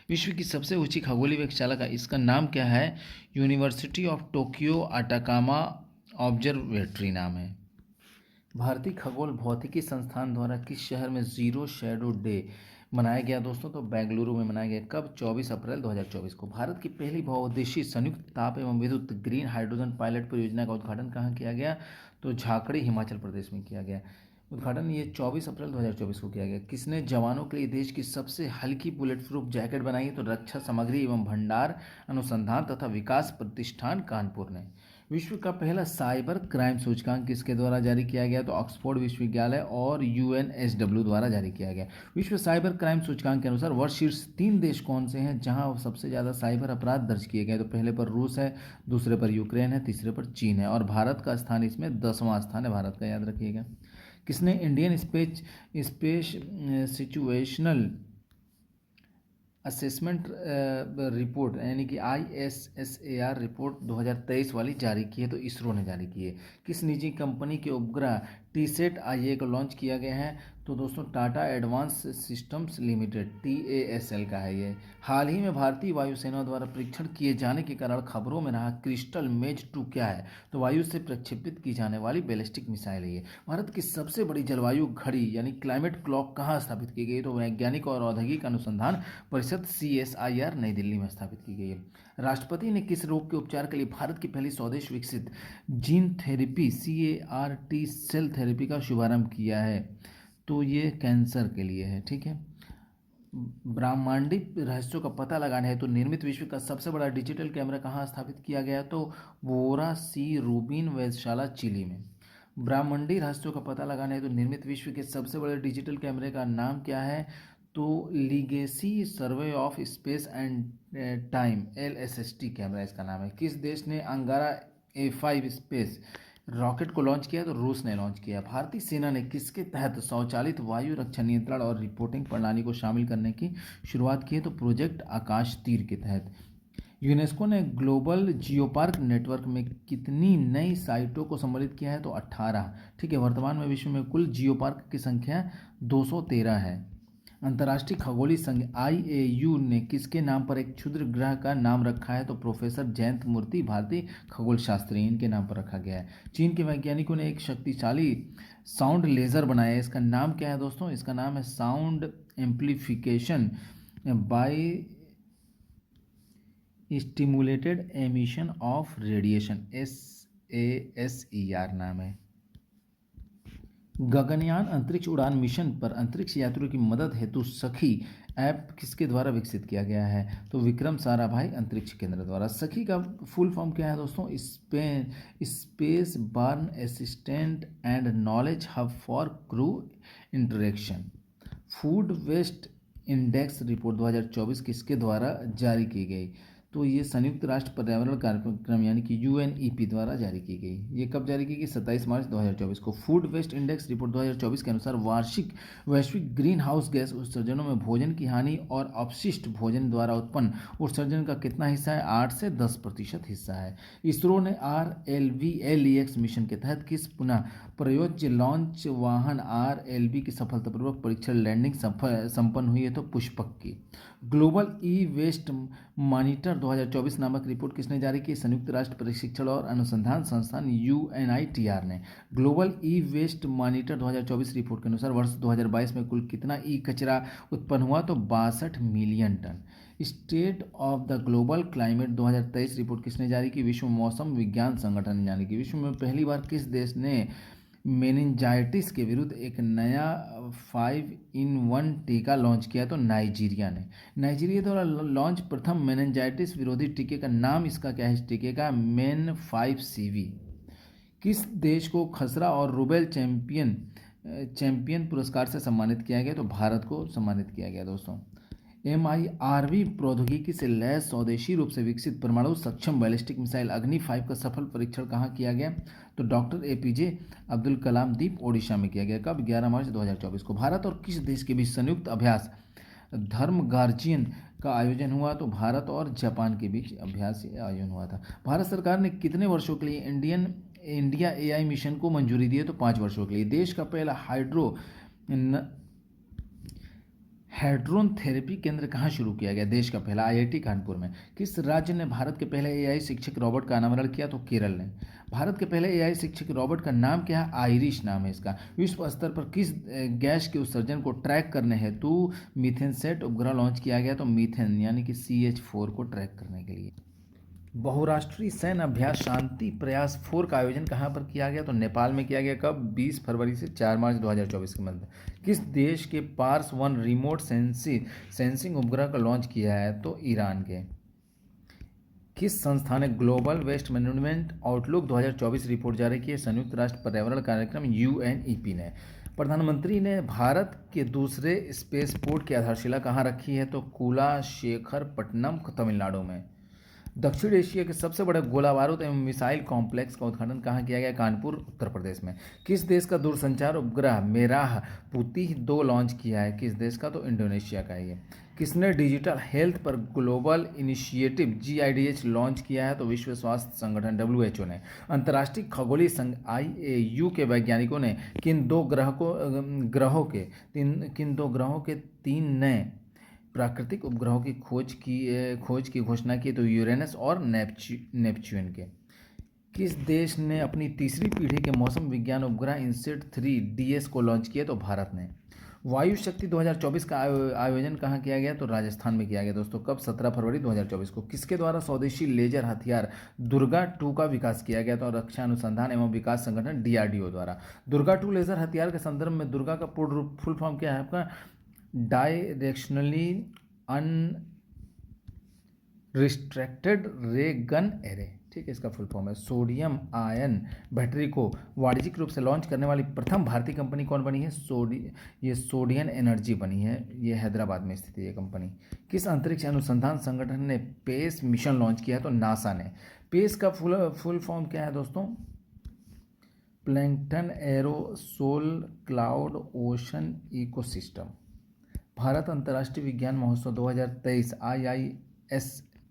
विश्व की सबसे ऊंची खगोलीय वेधशाला का इसका नाम क्या है? University of Tokyo Atacama observatory नाम है। भारतीय खगोल भौतिकी संस्थान द्वारा किस शहर में जीरो शैडो डे मनाया गया दोस्तों? तो बेंगलुरु में मनाया गया। कब? 24 अप्रैल 2024 को। भारत की पहली बहुउद्देशीय संयुक्त ताप एवं विद्युत ग्रीन हाइड्रोजन पायलट परियोजना का उद्घाटन कहाँ किया गया? तो झाकड़ी हिमाचल प्रदेश में किया गया। उद्घाटन ये 24 अप्रैल 2024 को किया गया। किसने जवानों के लिए देश की सबसे हल्की बुलेट प्रूफ जैकेट बनाई है? तो रक्षा सामग्री एवं भंडार अनुसंधान तथा विकास प्रतिष्ठान कानपुर ने। विश्व का पहला साइबर क्राइम सूचकांक किसके द्वारा जारी किया गया? तो ऑक्सफोर्ड विश्वविद्यालय और UNSW द्वारा जारी किया गया। विश्व साइबर क्राइम सूचकांक के अनुसार वर्ष शीर्ष 3 देश कौन से हैं जहां सबसे ज़्यादा साइबर अपराध दर्ज किए गए? तो पहले पर रूस है, दूसरे पर यूक्रेन है, तीसरे पर चीन है, और भारत का स्थान इसमें 10वां स्थान है भारत का, याद रखिएगा। किसने Indian space situational assessment report यानी कि ISSAR रिपोर्ट 2023 वाली जारी की है? तो इसरो ने जारी की है। किस निजी कंपनी के उपग्रह TSAT IA को लॉन्च किया गया है? तो तो दोस्तों Tata advance systems limited TASL का है ये। हाल ही में भारतीय वायुसेना द्वारा परीक्षण किए जाने के कारण खबरों में रहा क्रिस्टल मेज 2 क्या है, तो वायु से प्रक्षेपित की जाने वाली बैलिस्टिक मिसाइल है ये। भारत की सबसे बड़ी जलवायु घड़ी यानी क्लाइमेट क्लॉक कहाँ स्थापित की गई, तो वैज्ञानिक और औद्योगिक अनुसंधान परिषद CSIR नई दिल्ली में स्थापित की गई है। राष्ट्रपति ने किस रोग के उपचार के लिए भारत की पहली स्वदेश विकसित gene therapy CAR-T cell therapy का शुभारंभ किया है, तो ये कैंसर के लिए है। ठीक है। ब्रह्मांडिक रहस्यों का पता लगाने हेतु निर्मित विश्व का सबसे बड़ा डिजिटल कैमरा कहाँ स्थापित किया गया, तो बोरा सी रूबिन वेधशाला चिली में। ब्रह्मांडीय रहस्यों का पता लगाने हेतु निर्मित विश्व के सबसे बड़े डिजिटल कैमरे का नाम क्या है, तो legacy survey of space and time LSST camera इसका नाम है। किस देश ने अंगारा A5 स्पेस रॉकेट को लॉन्च किया, तो रूस ने लॉन्च किया। भारतीय सेना ने किसके तहत स्वचालित वायु रक्षा नियंत्रण और रिपोर्टिंग प्रणाली को शामिल करने की शुरुआत की है, तो प्रोजेक्ट आकाश तीर के तहत। यूनेस्को ने ग्लोबल जियोपार्क नेटवर्क में कितनी नई साइटों को सम्मिलित किया है, तो 18। ठीक है। वर्तमान में विश्व में कुल जियोपार्क की संख्या 213 है। अंतर्राष्ट्रीय खगोलीय संघ IAU ने किसके नाम पर एक क्षुद्र ग्रह का नाम रखा है, तो प्रोफेसर जयंत मूर्ति भारतीय खगोल शास्त्री इनके नाम पर रखा गया है। चीन के वैज्ञानिकों ने एक शक्तिशाली साउंड लेज़र बनाया है, इसका नाम क्या है दोस्तों, इसका नाम है sound amplification by stimulated emission of radiation SASER नाम है। गगनयान अंतरिक्ष उड़ान मिशन पर अंतरिक्ष यात्रियों की मदद हेतु सखी ऐप किसके द्वारा विकसित किया गया है, तो विक्रम साराभाई अंतरिक्ष केंद्र द्वारा। सखी का फुल फॉर्म क्या है दोस्तों, space borne assistant and knowledge hub for crew interaction. Food waste index report 2024 किसके द्वारा जारी की गई, तो ये संयुक्त राष्ट्र पर्यावरण कार्यक्रम यानी कि UNEP द्वारा जारी की गई। ये कब जारी की गई, 27 मार्च 2024 को। फूड वेस्ट इंडेक्स रिपोर्ट 2024 के अनुसार वार्षिक वैश्विक ग्रीन हाउस गैस उत्सर्जनों में भोजन की हानि और अपशिष्ट भोजन द्वारा उत्पन्न उत्सर्जन का कितना हिस्सा है, 8 से 10% हिस्सा है। इसरो ने RLV-LEX मिशन के तहत किस पुनः प्रयोज्य लॉन्च वाहन RLV की सफलतापूर्वक परीक्षण लैंडिंग संपन्न हुई है, तो पुष्पक की। ग्लोबल ई वेस्ट मॉनिटर 2024 नामक रिपोर्ट किसने जारी की, संयुक्त राष्ट्र प्रशिक्षण और अनुसंधान संस्थान UNITR ने। Global e waste monitor 2024 report के अनुसार वर्ष 2022 में कुल कितना ई कचरा उत्पन्न हुआ, तो 62 million ton. State of the global climate 2023 report किसने जारी की, विश्व मौसम विज्ञान संगठन यानी कि। विश्व में पहली बार किस देश ने मेनिंजाइटिस के विरुद्ध एक नया 5-in-1 टीका लॉन्च किया, तो नाइजीरिया ने। नाइजीरिया द्वारा लॉन्च प्रथम मेनिंजाइटिस विरोधी टीके का नाम इसका क्या है, इस टीके का MEN 5CV। किस देश को खसरा और रूबेल चैंपियन पुरस्कार से सम्मानित किया गया, तो भारत को सम्मानित किया गया दोस्तों। MIRV प्रौद्योगिकी से लैस स्वदेशी रूप से विकसित परमाणु सक्षम बैलिस्टिक मिसाइल अग्नि 5 का सफल परीक्षण कहाँ किया गया, तो डॉक्टर APJ अब्दुल कलाम द्वीप ओडिशा में किया गया। कब, 11 मार्च 2024 को। भारत और किस देश के बीच संयुक्त अभ्यास धर्म गार्जियन का आयोजन हुआ, तो भारत और जापान के बीच अभ्यास आयोजन हुआ था। भारत सरकार ने कितने वर्षों के लिए इंडिया AI मिशन को मंजूरी दी है, तो 5 वर्षों के लिए। देश का पहला हाइड्रोन थेरेपी केंद्र कहाँ शुरू किया गया, देश का पहला IIT कानपुर में। किस राज्य ने भारत के पहले AI शिक्षक रॉबोट का अनावरण किया, तो केरल ने। भारत के पहले AI शिक्षक रॉबोट का नाम क्या है, आइरिश नाम है इसका। विश्व स्तर पर किस गैस के उत्सर्जन को ट्रैक करने हेतु मीथेनसेट उपग्रह लॉन्च किया गया, तो मीथेन यानी कि CH4 को ट्रैक करने के लिए। बहुराष्ट्रीय सैन्य अभ्यास शांति प्रयास 4 का आयोजन कहाँ पर किया गया, तो नेपाल में किया गया। कब, 20 फरवरी से 4 मार्च 2024 के मध्य। किस देश के पार्स 1 रिमोट सेंसिंग उपग्रह का लॉन्च किया है, तो ईरान के। किस संस्था ने global waste management outlook 2024 report जारी की है, संयुक्त राष्ट्र पर्यावरण कार्यक्रम UNEP ने। प्रधानमंत्री ने भारत के दूसरे स्पेस पोर्ट की आधारशिला कहाँ रखी है, तो कुलाशेखरपट्टनम तमिलनाडु में। दक्षिण एशिया के सबसे बड़े गोला बारूद एवं मिसाइल कॉम्प्लेक्स का उद्घाटन कहाँ किया गया, कानपुर उत्तर प्रदेश में। किस देश का दूरसंचार उपग्रह मेराह पुती 2 लॉन्च किया है, किस देश का, तो इंडोनेशिया का है ये। किसने डिजिटल हेल्थ पर ग्लोबल इनिशिएटिव GIDH लॉन्च किया है? तो विश्व स्वास्थ्य संगठन WHO ने। अंतर्राष्ट्रीय खगोलीय संघ IAU के वैज्ञानिकों ने किन दो ग्रहों के 3 नए प्राकृतिक उपग्रहों की खोज की घोषणा की? तो यूरेनस और नेपच्यून के। किस देश ने अपनी तीसरी पीढ़ी के मौसम विज्ञान उपग्रह इनसेट 3DS को लॉन्च किया? तो भारत ने। वायु शक्ति 2024 का आयोजन कहाँ किया गया? तो राजस्थान में किया गया दोस्तों। कब? 17 फरवरी 2024 को। किसके द्वारा स्वदेशी लेजर हथियार दुर्गा 2 का विकास किया गया? तो रक्षा अनुसंधान एवं विकास संगठन DRDO द्वारा। दुर्गा 2 लेजर हथियार के संदर्भ में दुर्गा का पूर्ण फुल फॉर्म क्या है आपका? डायरेक्शनली अनरिस्ट्रिक्टेड रे गन एरे। ठीक है, इसका फुल फॉर्म है। सोडियम आयन बैटरी को वाणिज्यिक रूप से लॉन्च करने वाली प्रथम भारतीय कंपनी कौन बनी है? ये सोडियन एनर्जी बनी है। ये हैदराबाद में स्थित है ये कंपनी। किस अंतरिक्ष अनुसंधान संगठन ने पेस मिशन लॉन्च किया है? तो नासा ने। पेस का फुल फॉर्म क्या है दोस्तों? Plankton aerosol cloud ocean ecosystem. Bharat अंतर्राष्ट्रीय विज्ञान महोत्सव 2023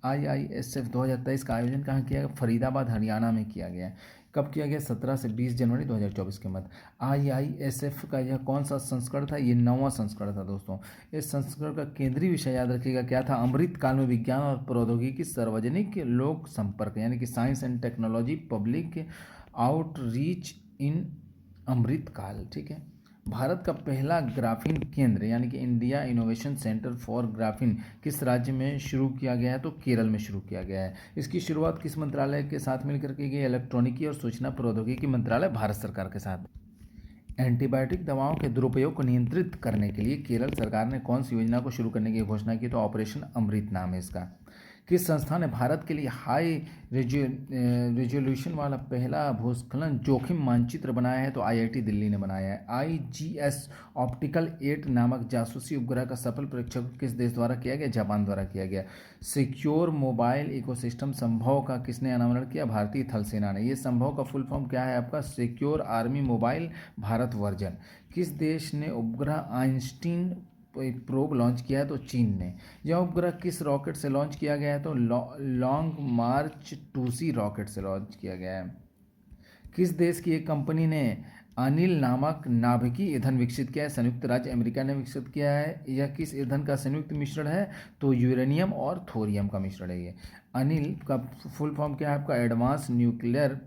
IISF 2023 का आयोजन कहाँ किया गया? फरीदाबाद हरियाणा में किया गया। कब किया गया? 17 से 20 जनवरी 2024 के मध्य। IISF का यह कौन सा संस्करण था? ये 9वां संस्करण था दोस्तों। इस संस्करण का केंद्रीय विषय याद रखिएगा क्या था? अमृत काल में विज्ञान और प्रौद्योगिकी सार्वजनिक लोक संपर्क, यानी कि science and technology public outreach in Amrit Kaal. ठीक है। भारत का पहला ग्राफीन केंद्र यानी कि India innovation centre for graphene किस राज्य में शुरू किया गया है? तो केरल में शुरू किया गया है। इसकी शुरुआत किस मंत्रालय के साथ मिलकर की गई? इलेक्ट्रॉनिकी और सूचना प्रौद्योगिकी मंत्रालय, भारत सरकार के साथ। एंटीबायोटिक दवाओं के दुरुपयोग को नियंत्रित करने के लिए केरल सरकार ने कौन सी योजना को शुरू करने की घोषणा की? तो ऑपरेशन अमृत नाम है इसका। किस संस्था ने भारत के लिए हाई रेजोल्यूशन वाला पहला भूस्खलन जोखिम मानचित्र बनाया है? तो IIT दिल्ली ने बनाया है। IGS ऑप्टिकल 8 नामक जासूसी उपग्रह का सफल परीक्षण किस देश द्वारा किया गया? जापान द्वारा किया गया। सिक्योर मोबाइल इकोसिस्टम संभव का किसने अनावरण किया? भारतीय थल सेना ने। ये संभव का फुल फॉर्म क्या है आपका? Secure army mobile Bharat version. किस देश ने उपग्रह आइंस्टीन प्रोब लॉन्च किया है? तो चीन ने। यह उपग्रह किस रॉकेट से लॉन्च किया गया है? तो लॉन्ग मार्च 2C रॉकेट से लॉन्च किया गया है। किस देश की एक कंपनी ने अनिल नामक नाभिकीय ईंधन विकसित किया है? संयुक्त राज्य अमेरिका ने विकसित किया है। यह किस ईंधन का संयुक्त मिश्रण है? तो यूरेनियम और थोरियम का मिश्रण है ये। अनिल का फुल फॉर्म क्या है आपका? Advance nuclear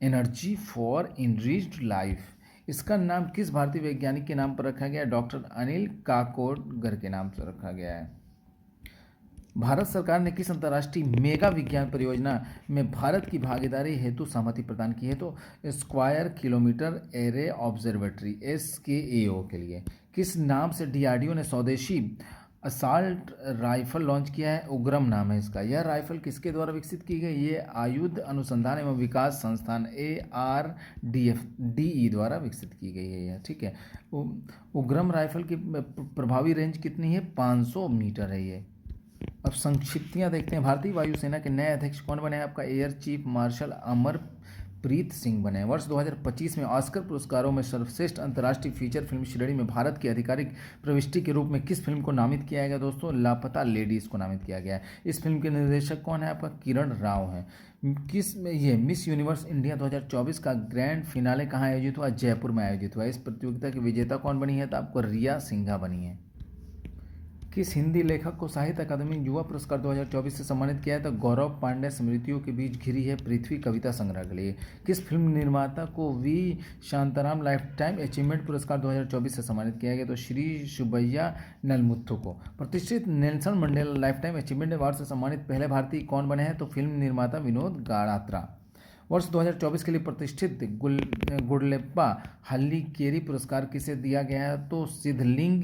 energy for enriched life. इसका नाम किस भारतीय वैज्ञानिक के नाम पर रखा गया है? डॉक्टर अनिल काकोडकर के नाम से रखा गया है। भारत सरकार ने किस अंतर्राष्ट्रीय मेगा विज्ञान परियोजना में भारत की भागीदारी हेतु सहमति प्रदान की है? तो square kilometre array observatory SKAO के लिए। किस नाम से DRDO ने स्वदेशी असाल्ट राइफल लॉन्च किया है? उग्रम नाम है इसका। यह राइफल किसके द्वारा विकसित की गई? ये आयुध अनुसंधान एवं विकास संस्थान ARDE द्वारा विकसित की गई है यह। ठीक है। उग्रम राइफल की प्रभावी रेंज कितनी है? 500 मीटर है ये। अब संक्षिप्तियाँ देखते हैं। भारतीय वायुसेना के नए अध्यक्ष कौन बने हैं? आपका air chief marshal Amarpreet Singh बने। वर्ष 2025 में ऑस्कर पुरस्कारों में सर्वश्रेष्ठ अंतर्राष्ट्रीय फीचर फिल्म श्रेणी में भारत की आधिकारिक प्रविष्टि के रूप में किस फिल्म को नामित किया गया दोस्तों? लापता लेडीज को नामित किया गया है। इस फिल्म के निर्देशक कौन है? आपका किरण राव है। ये मिस यूनिवर्स इंडिया 2024 का ग्रैंड फिनाले कहाँ आयोजित हुआ? जयपुर में आयोजित हुआ। इस प्रतियोगिता की विजेता कौन बनी है? तो आपको रिया सिंघा बनी है। किस हिंदी लेखक को साहित्य अकादमी युवा पुरस्कार 2024 से सम्मानित किया है? तो गौरव पांडे स्मृतियों के बीच घिरी है पृथ्वी कविता संग्रह के लिए। किस फिल्म निर्माता को V Shantaram life time achievement पुरस्कार 2024 से सम्मानित किया गया? तो श्री सुब्बैया नलमुथु को। प्रतिष्ठित Nelson Mandela life time achievement award से सम्मानित पहले भारतीय कौन बने हैं? तो फिल्म निर्माता विनोद गाड़ात्रा। वर्ष 2024 के लिए प्रतिष्ठित गुडलेप्पा हल्लीकेरी पुरस्कार किसे दिया गया है? तो सिद्धलिंग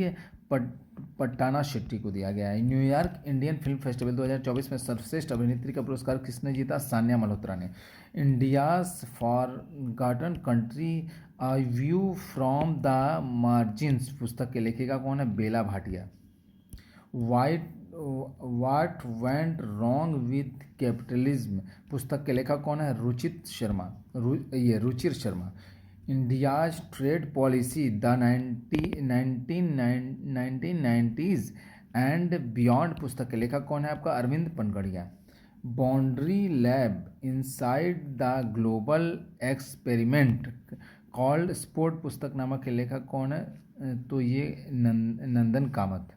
पट्टाना शेट्टी को दिया गया है। न्यूयॉर्क इंडियन फिल्म फेस्टिवल 2024 में सर्वश्रेष्ठ अभिनेत्री का पुरस्कार किसने जीता? सान्या मल्होत्रा ने। India's forgotten country a view from the margins पुस्तक के लेखिका कौन है? Bela Bhatia. What went wrong with capitalism पुस्तक के लेखक कौन है? Ruchir Sharma. India's trade policy the 1990s and beyond पुस्तक के लेखक कौन है आपका? Arvind Panagariya. Boundary lab inside the global experiment called sport पुस्तक नामक के लेखक कौन है? तो ये Nandan Kamath.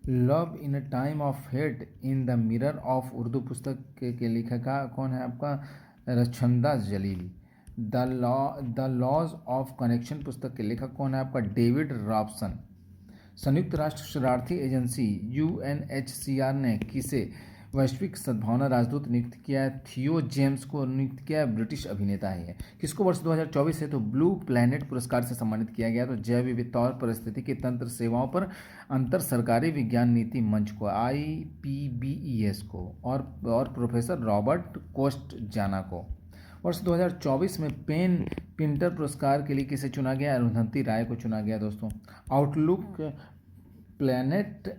Love in a time of hate in the mirror of Urdu पुस्तक के लेखिका कौन है आपका? रचंदा जलील। द लॉज ऑफ कनेक्शन पुस्तक के लेखक कौन है आपका? David Robson. संयुक्त राष्ट्र शरणार्थी एजेंसी UNHCR ने किसे वैश्विक सद्भावना राजदूत नियुक्त किया है? थियो जेम्स को नियुक्त किया है, ब्रिटिश अभिनेता है ये। किसको वर्ष 2024 से तो ब्लू प्लैनेट पुरस्कार से सम्मानित किया गया? तो जैव विविधता और पारिस्थितिकी तंत्र सेवाओं पर अंतर सरकारी विज्ञान नीति मंच को, IPBES को, और प्रोफेसर रॉबर्ट कोस्ट जाना को। वर्ष 2024 में पेन पिंटर पुरस्कार के लिए किसे चुना गया? अरुंधति राय को चुना गया दोस्तों। Outlook planet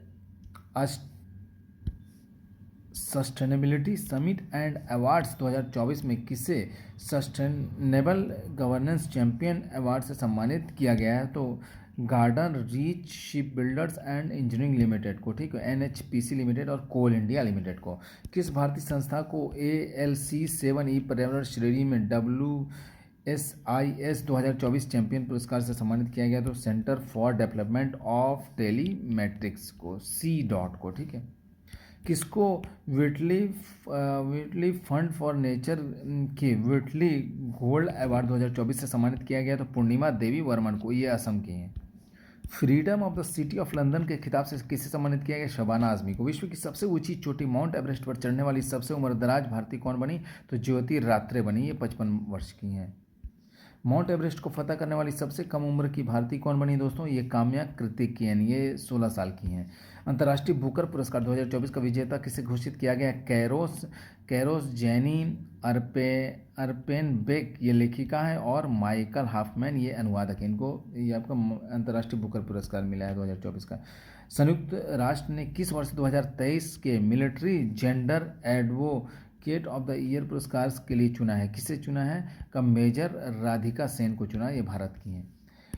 sustainability summit and awards 2024 में किसे सस्टेनेबल गवर्नेंस चैंपियन अवार्ड से सम्मानित किया गया है? तो garden reach ship builders and engineering limited को, ठीक है, NHPC लिमिटेड और कोल इंडिया लिमिटेड को। किस भारतीय संस्था को ALC 7E पर्यावरण श्रेणी में WSIS 2024 चैंपियन पुरस्कार से सम्मानित किया गया? तो सेंटर फॉर डेवलपमेंट ऑफ टेलीमेट्रिक्स को, C.DOT को, ठीक है। किसको विटली फंड फॉर नेचर के विटली गोल्ड अवार्ड 2024 से सम्मानित किया गया? तो पूर्णिमा देवी वर्मन को, ये असम के हैं। Freedom of the city of London के खिताब से किसे सम्मानित किया गया? शबाना आजमी को। विश्व की सबसे ऊंची चोटी माउंट एवरेस्ट पर चढ़ने वाली सबसे उम्रदराज भारतीय कौन बनी? तो ज्योति रात्रे बनी, ये 55 वर्ष की हैं। माउंट एवरेस्ट को फतह करने वाली सबसे कम उम्र की भारतीय कौन बनी दोस्तों? ये काम्या कृतिकेन, ये 16 साल की हैं। अंतर्राष्ट्रीय बुकर पुरस्कार 2024 का विजेता किसे घोषित किया गया? कैरोस जैनी अर्पेनबेक, ये लेखिका है, और माइकल हाफमैन, ये अनुवादक हैं। इनको ये आपका अंतर्राष्ट्रीय बुकर पुरस्कार मिला है 2024 का। संयुक्त राष्ट्र ने किस वर्ष 2023 के military gender advocate of the year पुरस्कार के लिए चुना है? किसे चुना है? का मेजर राधिका सेन को चुना, ये भारत की हैं।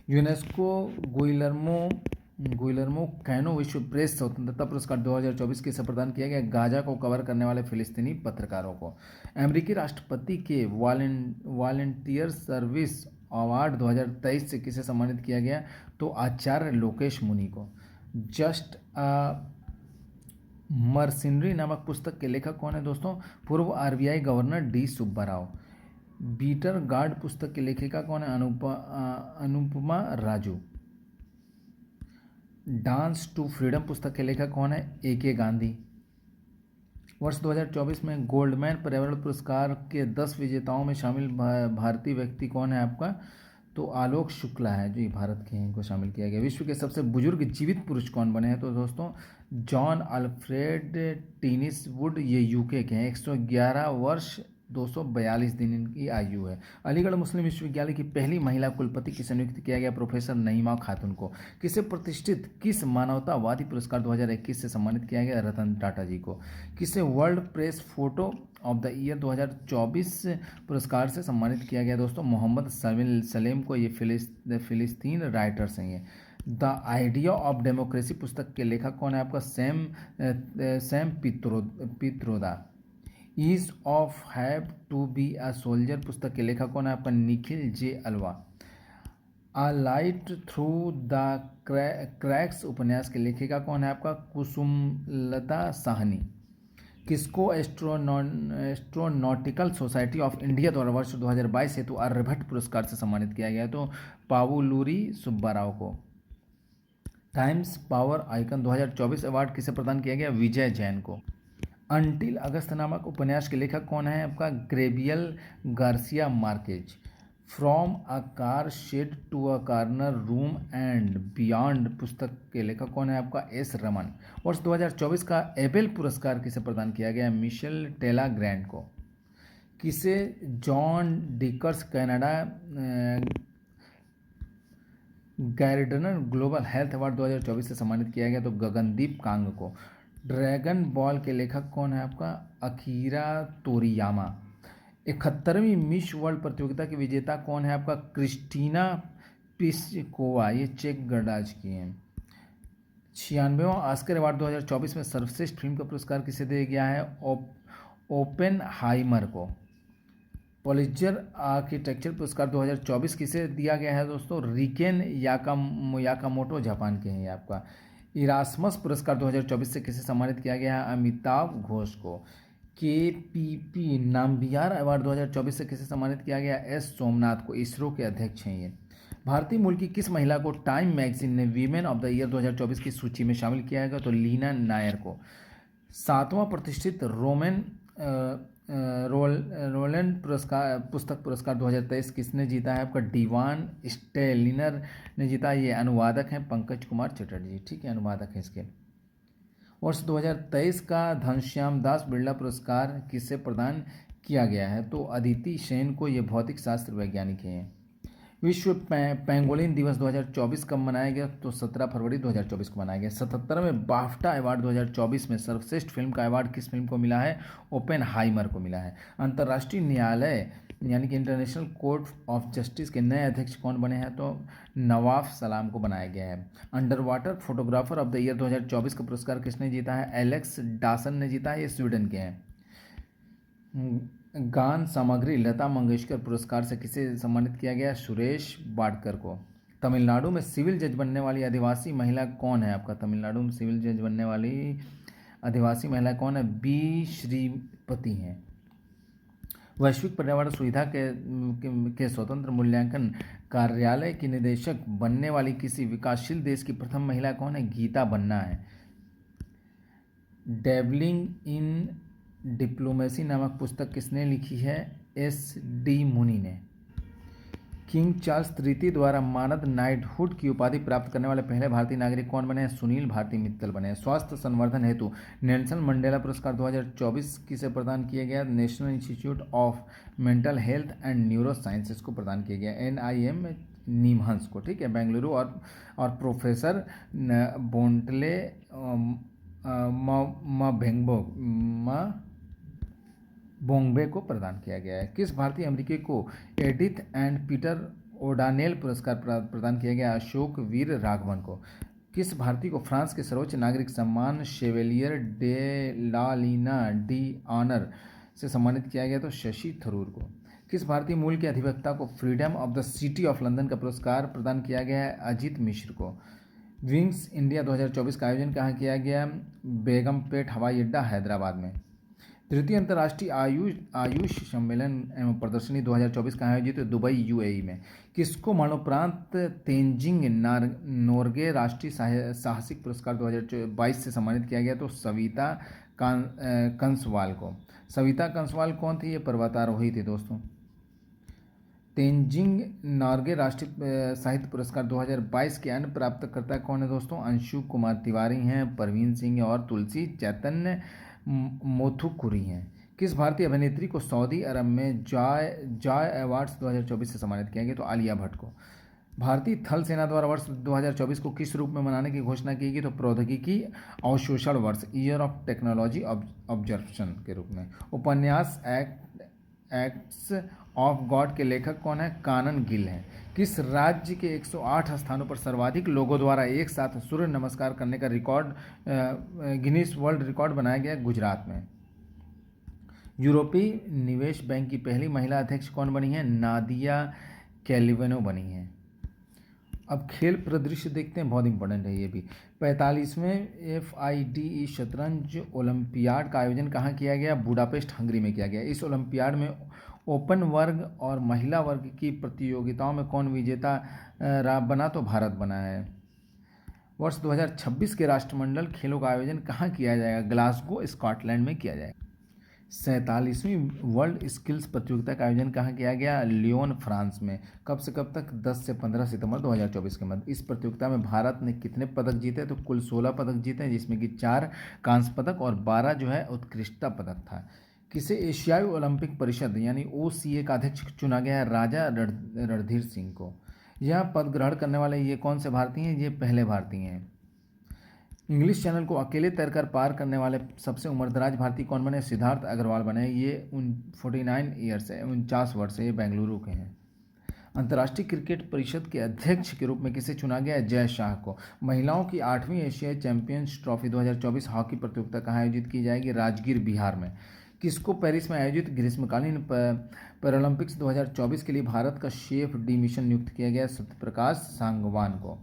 यूनेस्को गुइलर्मो कैनो विश्व प्रेस स्वतंत्रता पुरस्कार 2024 किसे प्रदान किया गया? गाजा को कवर करने वाले फिलिस्तीनी पत्रकारों को। अमेरिकी राष्ट्रपति के वॉलंटियर सर्विस अवार्ड 2023 से किसे सम्मानित किया गया? तो आचार्य लोकेश मुनि को। जस्ट मर्सिनरी नामक पुस्तक के लेखक कौन है दोस्तों? पूर्व RBI governor D Subbarao. Bitter gourd पुस्तक की लेखिका कौन है? Anupama Raju. Dance to freedom पुस्तक के लेखक कौन है? AK गांधी। वर्ष 2024 में गोल्डमैन पर्यावरण पुरस्कार के 10 विजेताओं में शामिल भारतीय व्यक्ति कौन है आपका? तो आलोक शुक्ला है, जो ये भारत के हैं, इनको शामिल किया गया। विश्व के सबसे बुजुर्ग जीवित पुरुष कौन बने हैं? तो दोस्तों जॉन अल्फ्रेड टीनिस वुड, ये UK के हैं। 111 वर्ष 242 दिन इनकी आयु है। अलीगढ़ मुस्लिम विश्वविद्यालय की पहली महिला कुलपति किसे नियुक्त किया गया? प्रोफेसर नईमा खातून को। किसे प्रतिष्ठित किस मानवतावादी पुरस्कार 2021 से सम्मानित किया गया? रतन टाटा जी को। किसे world press photo of the year 2024 पुरस्कार से सम्मानित किया गया दोस्तों? मोहम्मद सलेम को, ये फिलिस्तीन राइटर्स हैं ये। द आइडिया ऑफ डेमोक्रेसी पुस्तक के लेखक कौन है आपका? Sam Pitroda. Ease of have to be a soldier पुस्तक के लेखक कौन है आपका? Nikhil J Alva. A light through the cracks उपन्यास के लेखिका कौन है आपका? कुसुमलता साहनी। किसको एस्ट्रोनॉटिकल सोसाइटी ऑफ इंडिया द्वारा वर्ष 2022 हेतु आर्यभट्ट पुरस्कार से सम्मानित किया गया? तो पावुलूरी सुब्बाराव को। टाइम्स पावर आइकन 2024 अवार्ड किसे प्रदान किया गया? विजय जैन को। अंटिल अगस्त नामक उपन्यास के लेखक कौन है आपका? Gabriel Garcia Marquez. From a car shed to a corner room and beyond पुस्तक के लेखक कौन है आपका? S रमन। वर्ष 2024 का एबेल पुरस्कार किसे प्रदान किया गया? मिशेल टेला ग्रैंड को। किसे John Dirks Canada Gairdner global health award 2024 से सम्मानित किया गया? तो गगनदीप कांग को। ड्रैगन बॉल के लेखक कौन है आपका? Akira Toriyama. 71वीं मिस वर्ल्ड प्रतियोगिता की विजेता कौन है आपका? क्रिस्टीना पिस्कोवा, ये चेक गणराज्य की हैं। 96वां ऑस्कर अवार्ड 2024 में सर्वश्रेष्ठ फिल्म का पुरस्कार किसे दिया गया है? ओपेनहाइमर को। पुलित्जर आर्किटेक्चर पुरस्कार 2024 किसे दिया गया है दोस्तों? रिकेन याकामोटो, जापान के हैं ये आपका। इरास्मस पुरस्कार 2024 से किसे सम्मानित किया गया है? अमिताभ घोष को। केपीपी नाम्बियार अवार्ड 2024 से किसे सम्मानित किया गया? एस सोमनाथ को। इसरो के अध्यक्ष हैं ये। भारतीय मूल की किस महिला को टाइम मैगजीन ने वीमेन ऑफ द ईयर 2024 की सूची में शामिल किया है? तो लीना नायर को। 7वां प्रतिष्ठित रोलैंड पुस्तक पुरस्कार 2023 किसने जीता है? आपका डीवान स्टेलिनर ने जीता। ये अनुवादक हैं पंकज कुमार चटर्जी, ठीक है, अनुवादक हैं इसके। वर्ष 2023 का घनश्याम दास बिरला पुरस्कार किसे प्रदान किया गया है? तो अदिति सेन को। ये भौतिक शास्त्र वैज्ञानिक हैं। विश्व पेंगोलिन दिवस 2024 कब मनाया गया? तो 17 फरवरी 2024 को मनाया गया। 77वें बाफ्टा अवार्ड 2024 में सर्वश्रेष्ठ फिल्म का अवार्ड किस फिल्म को मिला है? ओपेनहाइमर को मिला है। अंतर्राष्ट्रीय न्यायालय यानी कि इंटरनेशनल कोर्ट ऑफ जस्टिस के नए अध्यक्ष कौन बने हैं? तो नवाफ सलाम को बनाया गया है। Under water photographer of the year 2024 का पुरस्कार किसने जीता है? एलेक्स डासन ने जीता है। ये स्वीडन के हैं। गान सामग्री लता मंगेशकर पुरस्कार से किसे सम्मानित किया गया? सुरेश वाडकर को। तमिलनाडु में सिविल जज बनने वाली आदिवासी महिला कौन है? आपका तमिलनाडु में सिविल जज बनने वाली आदिवासी महिला कौन है? बी श्रीपति हैं। वैश्विक पर्यावरण सुविधा के स्वतंत्र मूल्यांकन कार्यालय की निदेशक बनने वाली किसी विकासशील देश की प्रथम महिला कौन है? गीता बन्ना है। डेबलिंग इन डिप्लोमेसी नामक पुस्तक किसने लिखी है? एस डी मुनि ने। किंग चार्ल्स तृतीय द्वारा मानद नाइटहुड की उपाधि प्राप्त करने वाले पहले भारतीय नागरिक कौन बने हैं? सुनील भारती मित्तल बने हैं। स्वास्थ्य संवर्धन हेतु नेल्सन मंडेला पुरस्कार 2024 किसे प्रदान किया गया? National institute of mental health and neuro sciences को प्रदान किया गया। NIM नीमहंस को, ठीक है, बेंगलुरु। और प्रोफेसर बोंटले बोंगबे को प्रदान किया गया है। किस भारतीय अमेरिकी को एडिथ एंड पीटर ओडानेल पुरस्कार प्रदान किया गया? अशोक वीर राघवन को। किस भारतीय को फ्रांस के सर्वोच्च नागरिक सम्मान Chevalier de la Legion d honneur से सम्मानित किया गया? तो शशि थरूर को। किस भारतीय मूल के अधिवक्ता को freedom of the city of London का पुरस्कार प्रदान किया गया है? अजीत मिश्र को। विंग्स इंडिया 2024 का आयोजन कहाँ किया गया? बेगमपेट हवाई अड्डा, हैदराबाद में। तृतीय अंतर्राष्ट्रीय आयुष सम्मेलन एवं प्रदर्शनी 2024 कहाँ आयोजित है? दुबई, UAE में। किसको मरणोपरांत तेंजिंग नोर्गे राष्ट्रीय साहसिक पुरस्कार 2022 से सम्मानित किया गया? तो सविता कंसवाल को। सविता कंसवाल कौन थी? ये पर्वतारोही थे दोस्तों। तेंजिंग नॉर्गे राष्ट्रीय साहित्य पुरस्कार 2022 के अन्य प्राप्तकर्ता कौन है दोस्तों? अंशु कुमार तिवारी हैं, परवीन सिंह और तुलसी चैतन्य मोथुकुरी हैं। किस भारतीय अभिनेत्री को सऊदी अरब में जॉय अवार्ड्स 2024 से सम्मानित किया गया? तो आलिया भट्ट को। भारतीय थल सेना द्वारा वर्ष 2024 को किस रूप में मनाने की घोषणा की गई? तो प्रौद्योगिकी अवशोषण वर्ष, ईयर ऑफ टेक्नोलॉजी ऑब्जर्वेशन के रूप में। उपन्यास एक्ट्स ऑफ गॉड के लेखक कौन है? कानन गिल हैं। किस राज्य के 108 स्थानों पर सर्वाधिक लोगों द्वारा एक साथ सूर्य नमस्कार करने का रिकॉर्ड गिनीज वर्ल्ड रिकॉर्ड बनाया गया? गुजरात में। यूरोपीय निवेश बैंक की पहली महिला अध्यक्ष कौन बनी है? नादिया कैलिवेनो बनी हैं। अब खेल परिदृश्य देखते हैं, बहुत इंपॉर्टेंट है ये भी। 45वें FIDE शतरंज ओलंपियाड का आयोजन कहाँ किया गया? बुडापेस्ट, हंगरी में किया गया। इस ओलंपियाड में ओपन वर्ग और महिला वर्ग की प्रतियोगिताओं में कौन विजेता बना? तो भारत बना है। वर्ष 2026 के राष्ट्रमंडल खेलों का आयोजन कहाँ किया जाएगा? ग्लासगो, स्कॉटलैंड में किया जाएगा। 47वीं वर्ल्ड स्किल्स प्रतियोगिता का आयोजन कहाँ किया गया? लियोन, फ्रांस में। कब से कब तक? 10 से 15 सितंबर 2024 के मध्य। इस प्रतियोगिता में भारत ने कितने पदक जीते? तो कुल 16 पदक जीते हैं, जिसमें कि 4 कांस्य पदक और 12 जो है उत्कृष्टता पदक था। किसे एशियाई ओलंपिक परिषद यानी OCA का अध्यक्ष चुना गया है? राजा रणधीर सिंह को। यह पद ग्रहण करने वाले ये कौन से भारतीय हैं? ये पहले भारतीय हैं। इंग्लिश चैनल को अकेले तैरकर पार करने वाले सबसे उम्रदराज भारतीय कौन बने? सिद्धार्थ अग्रवाल बने। ये 49 ईयर्स है, 49 वर्ष है, ये बेंगलुरु के हैं। अंतर्राष्ट्रीय क्रिकेट परिषद के अध्यक्ष के रूप में किसे चुना गया है? जय शाह को। महिलाओं की 8वीं एशियाई चैंपियंस ट्रॉफी 2024 हॉकी प्रतियोगिता कहाँ आयोजित की जाएगी? राजगीर, बिहार में। किसको पेरिस में आयोजित ग्रीष्मकालीन पैरालंपिक्स 2024 के लिए भारत का शेफ डी मिशन नियुक्त किया गया? सत्यप्रकाश सांगवान को।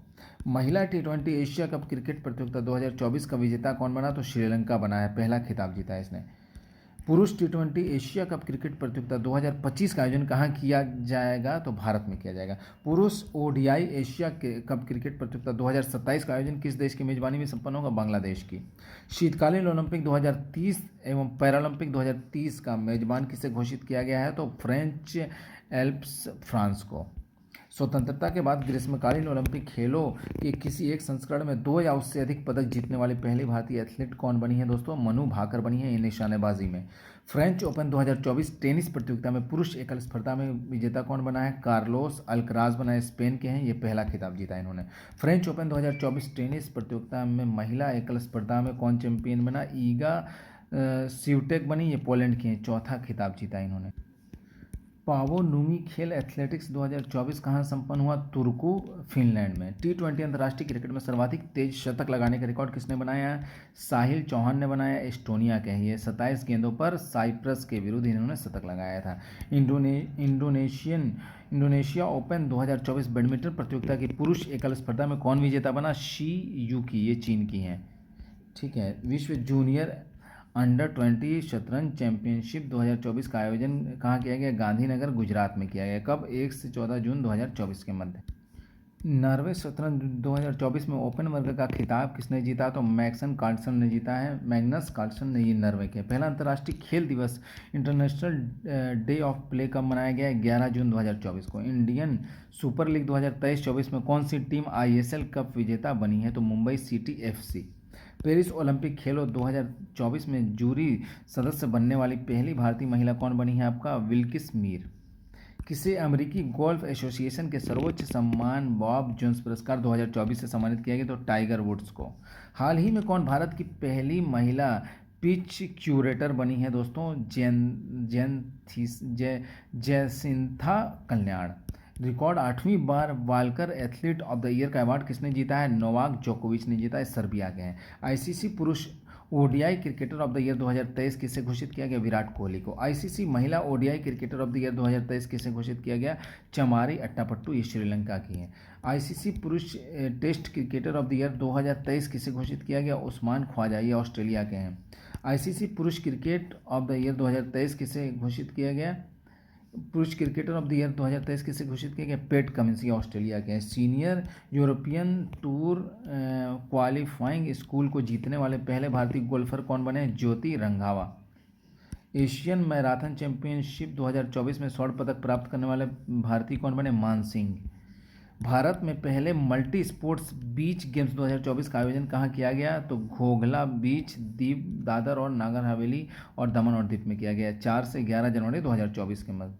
महिला T20 एशिया कप क्रिकेट प्रतियोगिता 2024 का विजेता कौन बना? तो श्रीलंका बना है, पहला खिताब जीता है इसने। पुरुष T20 एशिया कप क्रिकेट प्रतियोगिता 2025 का आयोजन कहाँ किया जाएगा? तो भारत में किया जाएगा। पुरुष ODI एशिया कप क्रिकेट प्रतियोगिता 2027 का आयोजन किस देश की मेजबानी में संपन्न होगा? बांग्लादेश की। शीतकालीन ओलंपिक 2030 एवं पैरालंपिक 2030 का मेजबान किसे घोषित किया गया है? तो फ्रेंच एल्प्स फ्रांस को। स्वतंत्रता के बाद ग्रीष्मकालीन ओलंपिक खेलों के किसी एक संस्करण में 2 या उससे अधिक पदक जीतने वाली पहली भारतीय एथलीट कौन बनी है? दोस्तों मनु भाकर बनी है निशानेबाजी में। फ्रेंच ओपन 2024 टेनिस प्रतियोगिता में पुरुष एकल स्पर्धा में विजेता कौन बना है? कार्लोस अल्कराज बना है, स्पेन के हैं, ये पहला खिताब जीता इन्होंने। फ्रेंच ओपन 2024 टेनिस प्रतियोगिता में महिला एकल स्पर्धा में कौन चैंपियन बना? ईगा स्विटेक बनी, ये पोलैंड की हैं, चौथा खिताब जीता इन्होंने। पावो नुमी खेल एथलेटिक्स 2024 कहाँ संपन्न हुआ? तुर्कू, फिनलैंड में। T20 अंतर्राष्ट्रीय क्रिकेट में सर्वाधिक तेज शतक लगाने का रिकॉर्ड किसने बनाया है? साहिल चौहान ने बनाया, एस्टोनिया के हैं ये। 27 गेंदों पर साइप्रस के विरुद्ध इन्होंने शतक लगाया था। इंडोनेशिया ओपन 2024 बैडमिंटन प्रतियोगिता की पुरुष एकल स्पर्धा में कौन विजेता बना? शी युकी, ये चीन की हैं, ठीक है। विश्व जूनियर अंडर-20 शतरंज चैंपियनशिप 2024 का आयोजन कहाँ किया गया? गांधीनगर, गुजरात में किया गया। कब? 1 से 14 जून 2024 के मध्य। नॉर्वे शतरंज 2024 में ओपन वर्ग का खिताब किसने जीता? तो मैग्नस कार्लसन ने जीता है, मैग्नस कार्लसन ने, ये नॉर्वे के। पहला अंतर्राष्ट्रीय खेल दिवस इंटरनेशनल डे ऑफ प्ले कब मनाया गया है? 11 जून 2024 को। इंडियन सुपर लीग 2023-24 में कौन सी टीम ISL कप विजेता बनी है? तो Mumbai city FC। Paris Olympic खेलों 2024 में जूरी सदस्य बनने वाली पहली भारतीय महिला कौन बनी है? आपका विल्किस मीर। किसे अमेरिकी गोल्फ एसोसिएशन के सर्वोच्च सम्मान बॉब जोन्स पुरस्कार 2024 से सम्मानित किया गया? तो टाइगर वुड्स को। हाल ही में कौन भारत की पहली महिला पिच क्यूरेटर बनी है? दोस्तों जयसिंथा कल्याण। रिकॉर्ड 8वीं बार walker athlete of the year का अवार्ड किसने जीता है? नोवाक जोकोविच ने जीता है, सर्बिया के हैं। ICC पुरुष ODI cricketer of the year 2023 किसे घोषित किया गया? विराट कोहली को। ICC महिला ODI cricketer of the year 2023 किसे घोषित किया गया? चमारी अट्टापट्टू, ये श्रीलंका की हैं। ICC पुरुष test cricketer of the year 2023 किसे घोषित किया गया? उस्मान ख्वाजा, ये ऑस्ट्रेलिया के हैं। ICC पुरुष क्रिकेट ऑफ द ईयर 2023 किसे घोषित किया गया? पुरुष क्रिकेटर ऑफ द ईयर 2023 किसे घोषित किया गया? पेट कमिंस, ऑस्ट्रेलिया के हैं। Senior European tour qualifying school को जीतने वाले पहले भारतीय गोल्फर कौन बने? ज्योति रंधावा। एशियन मैराथन चैंपियनशिप 2024 में स्वर्ण पदक प्राप्त करने वाले भारतीय कौन बने? मान सिंह। भारत में पहले मल्टी स्पोर्ट्स बीच गेम्स 2024 का आयोजन कहाँ किया गया? तो घोघला बीच, दीव, दादर और नागर हवेली और दमन और दीव में किया गया, 4 से 11 जनवरी 2024 के मध्य।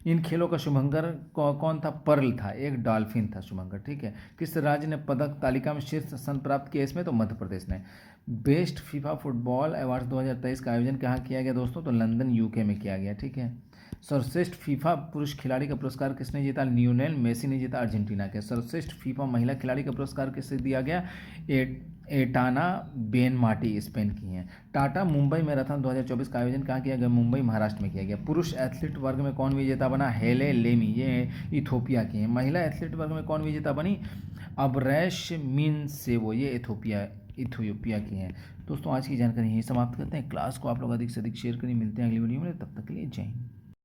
इन खेलों का शुभंकर कौन था? पर्ल था, एक डॉल्फिन था शुभंकर, ठीक है। किस राज्य ने पदक तालिका में शीर्ष स्थान प्राप्त किया इसमें? तो मध्य प्रदेश ने। बेस्ट फीफा फुटबॉल अवार्ड्स 2023 का आयोजन कहाँ किया गया दोस्तों? तो लंदन UK में किया गया, ठीक है। सर्वश्रेष्ठ फीफा पुरुष खिलाड़ी का पुरस्कार किसने जीता? लियोनेल मेसी ने जीता, अर्जेंटीना के। सर्वश्रेष्ठ फीफा महिला खिलाड़ी का पुरस्कार किसे दिया गया? एटाना बेनमाटी, स्पेन की हैं। टाटा मुंबई मैराथन 2024 का आयोजन कहाँ किया गया? मुंबई, महाराष्ट्र में किया गया। पुरुष एथलीट वर्ग में कौन विजेता बना? हेले लेमी, ये इथोपिया की हैं। महिला एथलीट वर्ग में कौन विजेता बनी? अबरैश मिनसेवो, ये इथोपिया की हैं। दोस्तों आज की जानकारी यही समाप्त करते हैं। क्लास को आप लोग अधिक से अधिक शेयर करें। मिलते हैं अगली वीडियो में, तब तक के लिए जय हिंद।